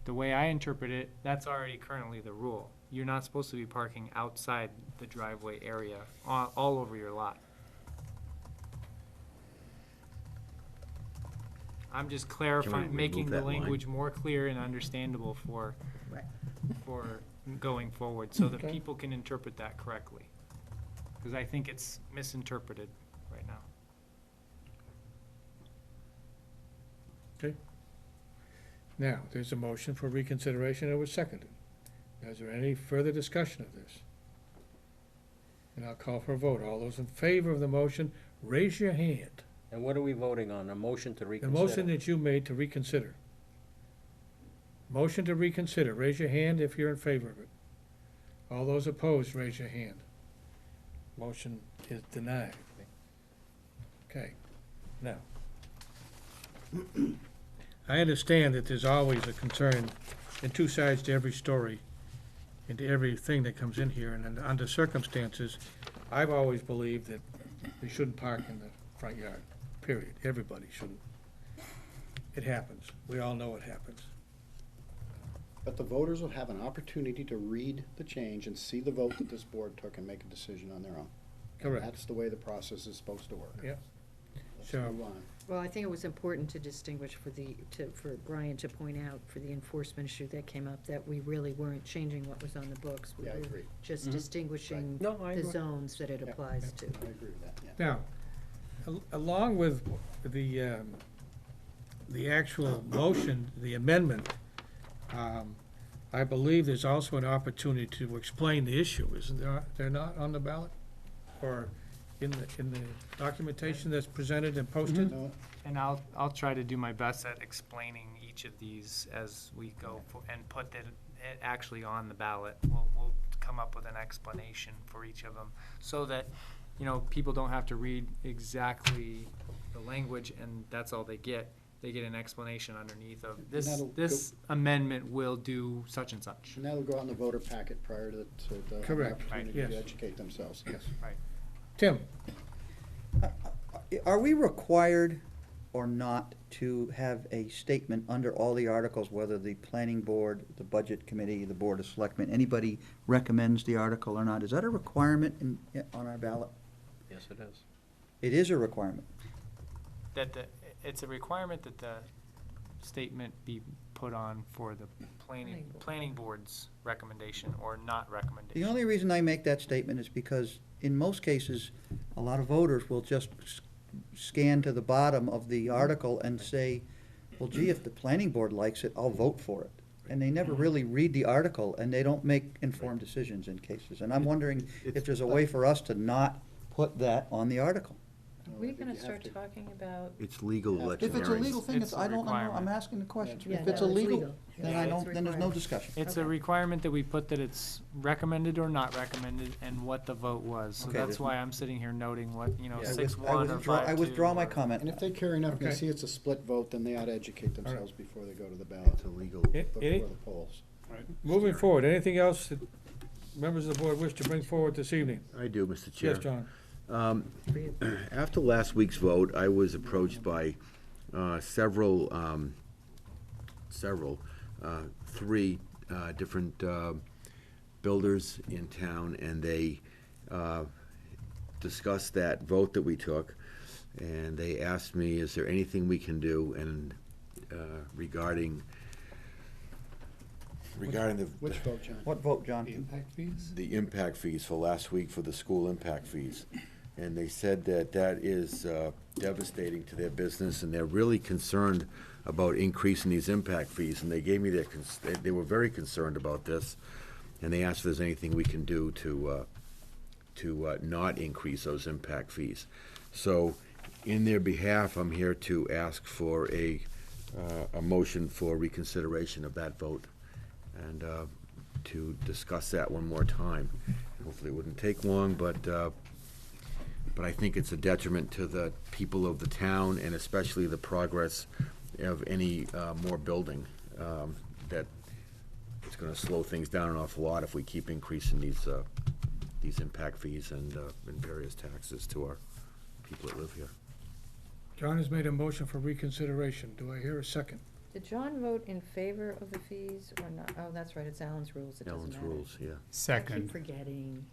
the way I interpret it, that's already currently the rule. You're not supposed to be parking outside the driveway area, all over your lot. I'm just clarifying, remove making the that line? language more clear and understandable for going forward, so that Okay. people can interpret that correctly. Because I think it's misinterpreted right now. Okay. Now, there's a motion for reconsideration, it was seconded. Is there any further discussion of this? And I'll call for a vote. All those in favor of the motion, raise your hand. And what are we voting on? A motion to The reconsider? motion that you made to reconsider. Motion to reconsider. Raise your hand if you're in favor of it. All those opposed, raise your hand. Motion is denied. Okay, now. I understand that there's always a concern and two sides to every story and to everything that comes in here, and under circumstances, I've always believed that they shouldn't park in the front yard, period. Everybody shouldn't. It happens. We all know it happens. But the voters will have an opportunity to read the change and see the vote that this board took and make a decision on their own. And Correct. that's the way the process is supposed to work. Yeah. Let's So- move on. Well, I think it was important to distinguish for Brian to point out for the enforcement issue that came up, that we really weren't changing what was on the books. We Yeah, I were agree. just Mhm. distinguishing No, I the agree. zones that it Yeah. applies to. I agree with that, yeah. Now, along with the actual motion, the amendment, I believe there's also an opportunity to explain the issue, isn't there? They're not on the ballot? Or in the documentation that's presented and posted? No, And I'll try to do my best at explaining each of these as we go and put it actually on the ballot. We'll come up with an explanation for each of them so that, people don't have to read exactly the language and that's all they get. They get an explanation underneath of that'll this amendment will do such and such. And that'll go on the voter packet prior to the Correct, opportunity yes. to educate themselves. Yes. Right. Tim? Are we required or not to have a statement under all the articles, whether the planning board, the budget committee, the board of selectmen, anybody recommends the article or not? Is that a requirement on our ballot? Yes, it is. It is a requirement. It's a requirement that the statement be put on for the planning board's recommendation or not recommendation. The only reason I make that statement is because in most cases, a lot of voters will just scan to the bottom of the article and say, well, gee, if the planning board likes it, I'll vote for it. And they never really read the article, and they don't make informed decisions in cases. And I'm wondering if there's a way for us to not put that on the article. Are I we think gonna you have start to. talking about? It's legal If election If it's a legal thing, It's a I don't know, I'm requirement. asking the question. Yeah, If it's no, it's illegal, legal. then Yeah, I it's don't, then there's no required. discussion. It's a Okay. requirement that we put that it's recommended or not recommended and what the vote was. So Okay. that's why I'm sitting here noting what, I 6-1 or 5-2. I withdraw my or- comment. And if they care enough and they Okay. see it's a split vote, then they ought to educate right. themselves before they go to the ballot, It's illegal. before Any- the polls. Moving forward, anything else that members of the board wish to bring forward this evening? I do, Mr. Chair. Yes, John? After last week's vote, I was approached by several, three different builders in town, and they discussed that vote that we took, and they asked me, is there anything we can do, and regarding the Which vote, John? What vote, John? Impact fees? the impact fees for last week for the school impact fees. And they said that that is devastating to their business, and they're really concerned about increasing these impact fees. And they gave me they were very concerned about this, and they asked if there's anything we can do to not increase those impact fees. So in their behalf, I'm here to ask for a motion for reconsideration of that vote, and to discuss that one more time. Hopefully it wouldn't take long, but I think it's a detriment to the people of the town, and especially the progress of any more building, that it's gonna slow things down an awful lot if we keep increasing these impact fees and various taxes to our people that live here. John has made a motion for reconsideration. Do I hear a second? Did John vote in favor of the fees or not? Oh, that's right, it's Alan's rules, it doesn't Ellen's matter. rules, yeah. I keep Second. forgetting.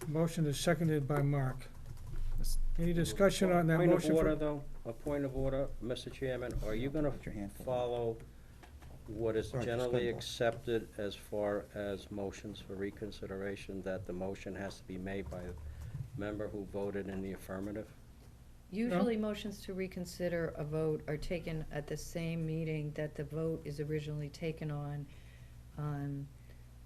Motion is seconded by Mark. Any discussion on that motion? Point of for- order, though, a point of order, Mr. Chairman, are you gonna Put your hand forward. follow what is Sorry, just generally go. accepted as far as motions for reconsideration, that the motion has to be made by a member who voted in the affirmative? Usually, motions to reconsider a vote are taken at the same meeting that the vote is originally taken on,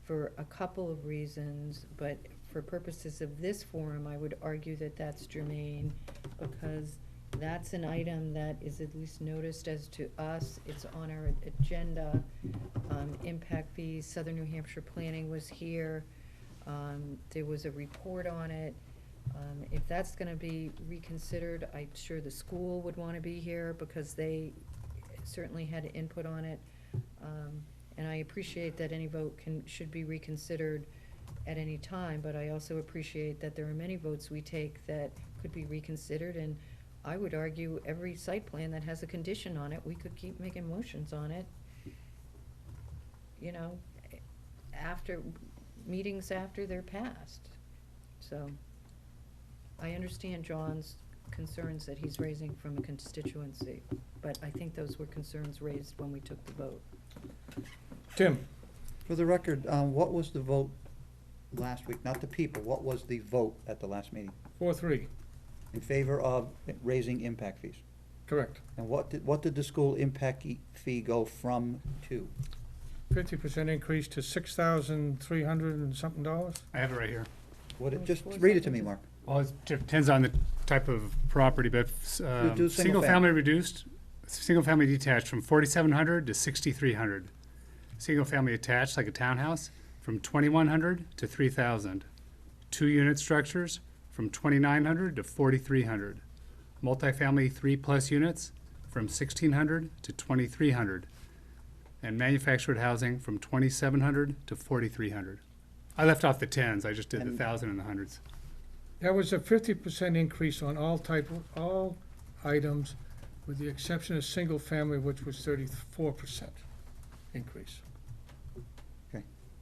for a couple of reasons, but for purposes of this forum, I would argue that that's germane, because that's an item that is at least noticed as to us, it's on our agenda. Impact fees, Southern New Hampshire Planning was here, there was a report on it. If that's gonna be reconsidered, I'm sure the school would wanna be here, because they certainly had input on it. And I appreciate that any vote should be reconsidered at any time, but I also appreciate that there are many votes we take that could be reconsidered, and I would argue every site plan that has a condition on it, we could keep making motions on it, you know, after, meetings after they're passed. So, I understand John's concerns that he's raising from a constituency, but I think those were concerns raised when we took the vote. Tim? For the record, what was the vote last week? Not the people, what was the vote at the last meeting? 4-3, In favor of raising impact fees? correct. And what did the school impact fee go from to? 50% increase to $6,300 and something dollars? I have it right here. Just read it to me, Mark. Well, it depends on the type of property, but Reduce single single-family reduced, single-family detached from 4,700 to 6,300. Single-family attached, like a townhouse, from 2,100 to 3,000. Two-unit structures, from 2,900 to 4,300. Multifamily 3+ units, from 1,600 to 2,300. And manufactured housing, from 2,700 to 4,300. I left off the tens, I just did the And- 1,000 and the hundreds. That was a 50% increase on all items, with the exception of single family, which was 34% increase.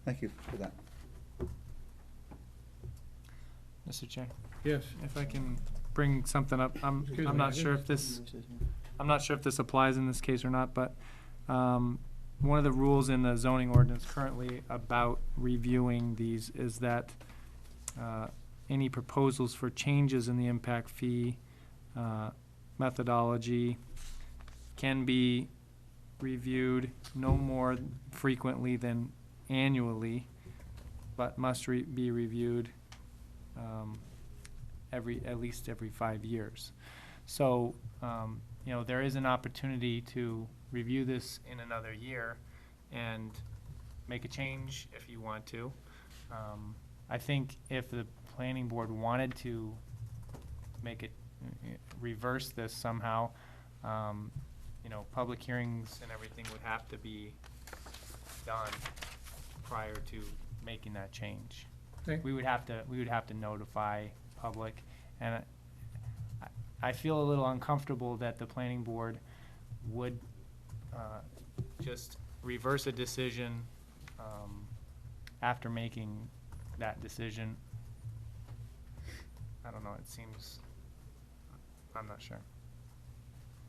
Thank you for that. Mr. Chair, Yes. if I can bring something up, Excuse me, I'm I not sure if this, I'm not sure if this applies in this case or not, but, one of the rules in the zoning ordinance currently about reviewing these is that, any proposals for changes in the impact fee, methodology can be reviewed no more frequently than annually, but must be reviewed, at least every 5 years. So, you know, there is an opportunity to review this in another year and make a change if you want to. I think if the planning board wanted to make it, reverse this somehow, you know, public hearings and everything would have to be done prior to making that change. Okay. We would have to notify public, and I feel a little uncomfortable that the planning board would, just reverse a decision, after making that decision. I don't know, it seems, I'm not sure.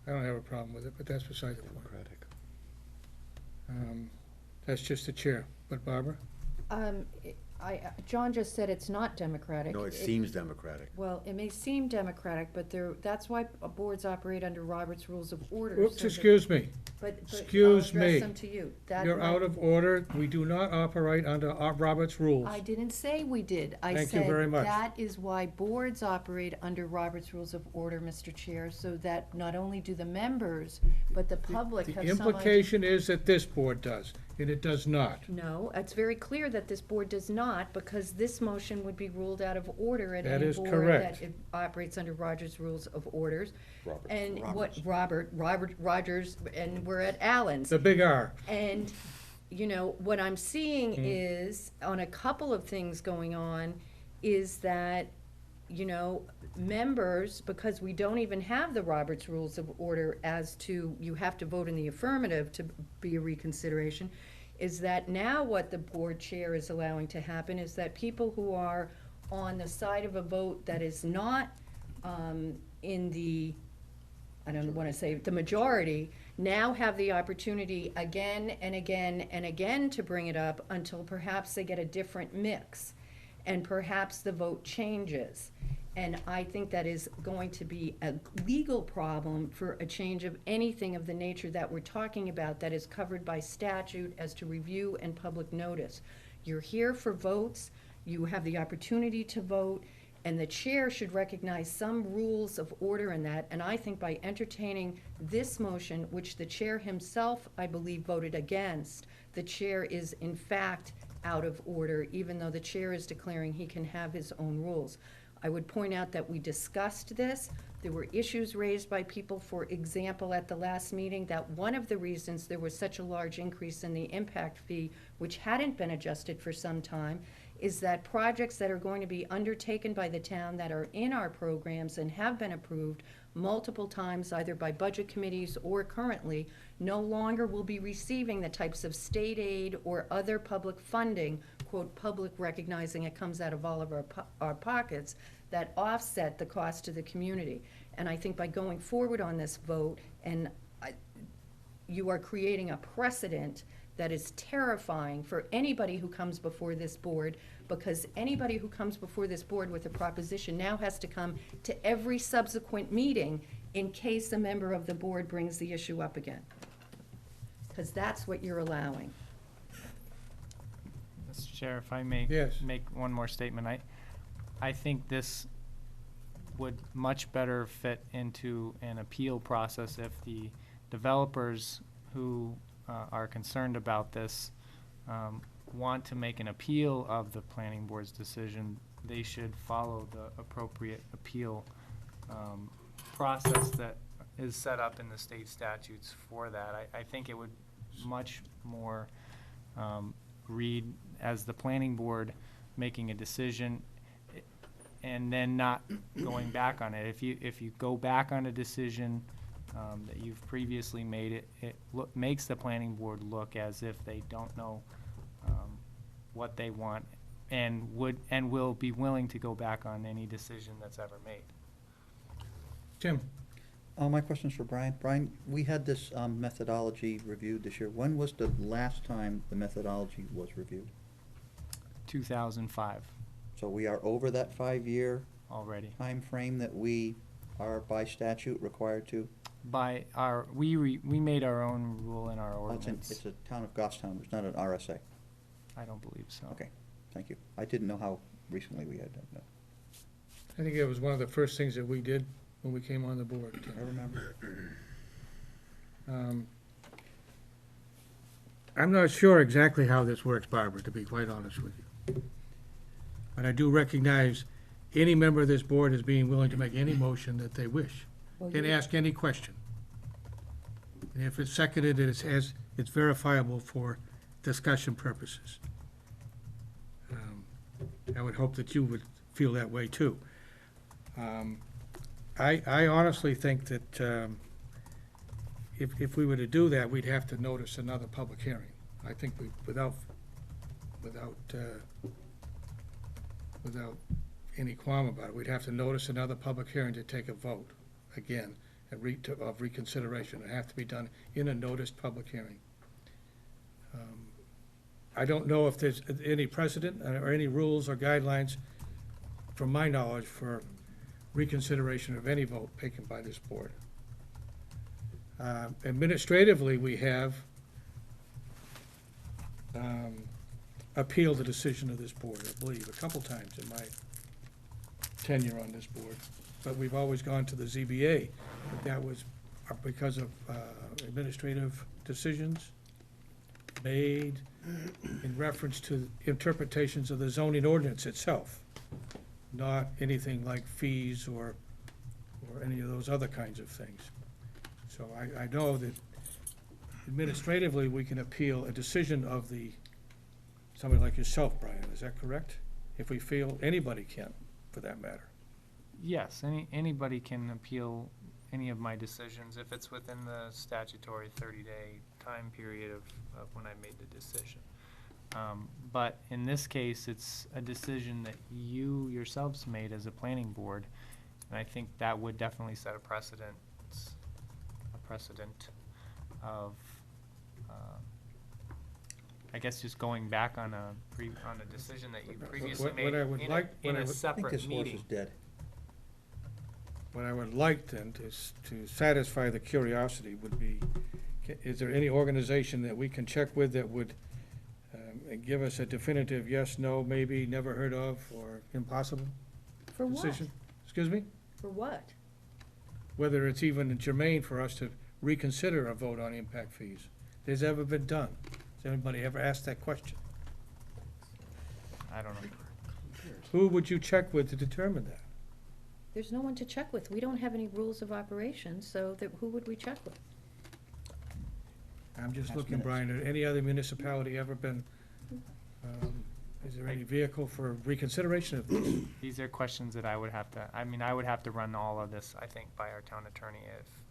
I don't have a problem with it, but that's beside the point. That's just the chair. But Barbara? John just said it's not democratic. No, it seems democratic. Well, it may seem democratic, but that's why boards operate under Robert's Rules of Order. Oops, so that- excuse me. But excuse I'll me. address them to you. You're out of order. We do not operate under Robert's rules. I didn't say we did. Thank you very much. That is why boards operate under Robert's Rules of Order, Mr. Chair, so that not only do the members, but the public The have some idea. implication is that this board does, and it does not. No, it's very clear that this board does not, because this motion would be ruled out of order at That any is board correct. that operates under Roger's Rules of Orders. Robert's. And Robert Rogers, and we're at Allen's. The big R. And, you know, what I'm seeing Mm. is, on a couple of things going on, is that, you know, members, because we don't even have the Robert's Rules of Order as to, you have to vote in the affirmative to be a reconsideration, is that now what the board chair is allowing to happen is that people who are on the side of a vote that is not in the, I don't want to say the majority, now have the opportunity again and again and again to bring it up until perhaps they get a different mix, and perhaps the vote changes. And I think that is going to be a legal problem for a change of anything of the nature that we're talking about that is covered by statute as to review and public notice. You're here for votes. you have the opportunity to vote, and the chair should recognize some rules of order in that. And I think by entertaining this motion, which the chair himself, I believe, voted against, the chair is in fact out of order, even though the chair is declaring he can have his own rules. I would point out that we discussed this. There were issues raised by people, for example, at the last meeting, that one of the reasons there was such a large increase in the impact fee, which hadn't been adjusted for some time, is that projects that are going to be undertaken by the town that are in our programs and have been approved multiple times, either by budget committees or currently, no longer will be receiving the types of state aid or other public funding, quote, public, recognizing it comes out of all of our pockets, that offset the cost to the community. And I think by going forward on this vote, you are creating a precedent that is terrifying for anybody who comes before this board, because anybody who comes before this board with a proposition now has to come to every subsequent meeting in case a member of the board brings the issue up again. Because that's what you're allowing. Mr. Chair, if I may Yes. make one more statement, I think this would much better fit into an appeal process if the developers who are concerned about this want to make an appeal of the planning board's decision. They should follow the appropriate appeal process that is set up in the state statutes for that. I think it would much more read as the planning board making a decision and then not going back on it. If you go back on a decision that you've previously made, it makes the planning board look as if they don't know what they want and will be willing to go back on any decision that's ever made. Tim? My question's for Brian. Brian, we had this methodology reviewed this year. When was the last time the methodology was reviewed? 2005 So we are over that 5-year already. time frame that we are by statute required to? By we made our own rule in our Oh, ordinance. it's a town of Goffstown, it's not an RSA. I don't believe so. Okay, thank you. I didn't know how recently we had that. No. I think it was one of the first things that we did when we came on the board, Tim. I remember. I'm not sure exactly how this works, Barbara, to be quite honest with you. But I do recognize any member of this board as being willing to make any motion that they wish and ask any question. And if it's seconded, it's verifiable for discussion purposes. I would hope that you would feel that way too. I honestly think that if we were to do that, we'd have to notice another public hearing. I think without any qualm about it, we'd have to notice another public hearing to take a vote again of reconsideration. It'd have to be done in a noticed public hearing. I don't know if there's any precedent or any rules or guidelines, from my knowledge, for reconsideration of any vote taken by this board. Administratively, we have appealed the decision of this board, I believe, a couple times in my tenure on this board, but we've always gone to the ZBA. But that was because of administrative decisions made in reference to interpretations of the zoning ordinance itself, not anything like fees or any of those other kinds of things. So I know that administratively, we can appeal a decision of somebody like yourself, Brian, is that correct? If we feel anybody can, for that matter. Yes, anybody can appeal any of my decisions if it's within the statutory 30-day time period of when I made the decision. But in this case, it's a decision that you yourselves made as a planning board, and I think that would definitely set a precedent of, I guess, just going back on a decision that you previously What made I would in like- a I think separate this horse meeting. is dead. What I would like then to satisfy the curiosity would be, is there any organization that we can check with that would give us a definitive yes, no, maybe, never heard of, or impossible For what? decision? Excuse me? For what? Whether it's even germane for us to reconsider a vote on impact fees. Has ever been done? Has anybody ever asked that question? I don't know. Who would you check with to determine that? There's no one to check with. We don't have any rules of operation, so who would we check with? I'm just Past looking, minutes. Brian, at any other municipality ever been, is there any vehicle for reconsideration of this? These are questions that I would have to, I mean, I would have to run all of this, I think, by our town attorney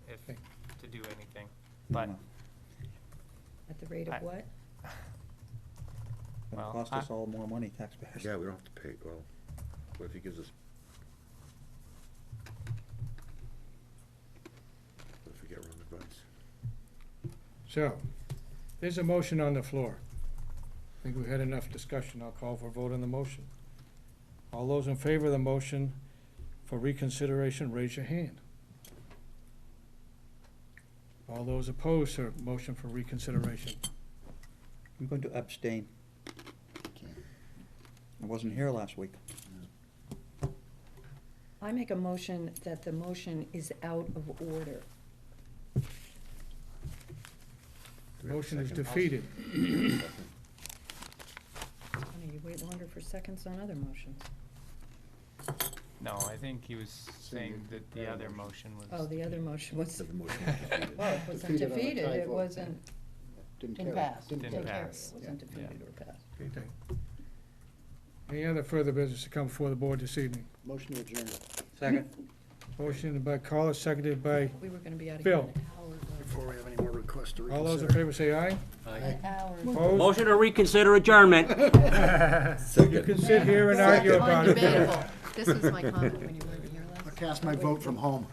if, Okay. to do anything. But, At the rate I- of what? Well, Gonna cost us all more money, taxpayers. Yeah, we don't have to pay, well, what if he gives us? What if we get wrong advice? So, there's a motion on the floor. I think we've had enough discussion. I'll call for a vote on the motion. All those in favor of the motion for reconsideration, raise your hand. All those opposed to motion for reconsideration? I'm going to abstain. I wasn't here last week. I make a motion that the motion is out of order. Do we have a Motion is second? defeated. Funny, you wait longer for seconds on other motions. no, I think he was saying that the other motion was. Oh, the other motion was, So the motion is defeated. well, it wasn't Defeated on a defeated, tie it vote. wasn't, Didn't didn't carry. pass. Didn't carry. pass. It wasn't defeated or passed. Okay. Any other further business to come before the board this evening? Motion to adjourn. Second. Motion by Collis, seconded by, We were gonna be out of here Phil. in an hour ago. Before we have any more requests to all those in reconsider. favor say aye. An hour. Opposed? Motion to reconsider adjournment. You can sit here and argue about it. Undebatable. This was my comment when you weren't here last. I'll cast my vote from home.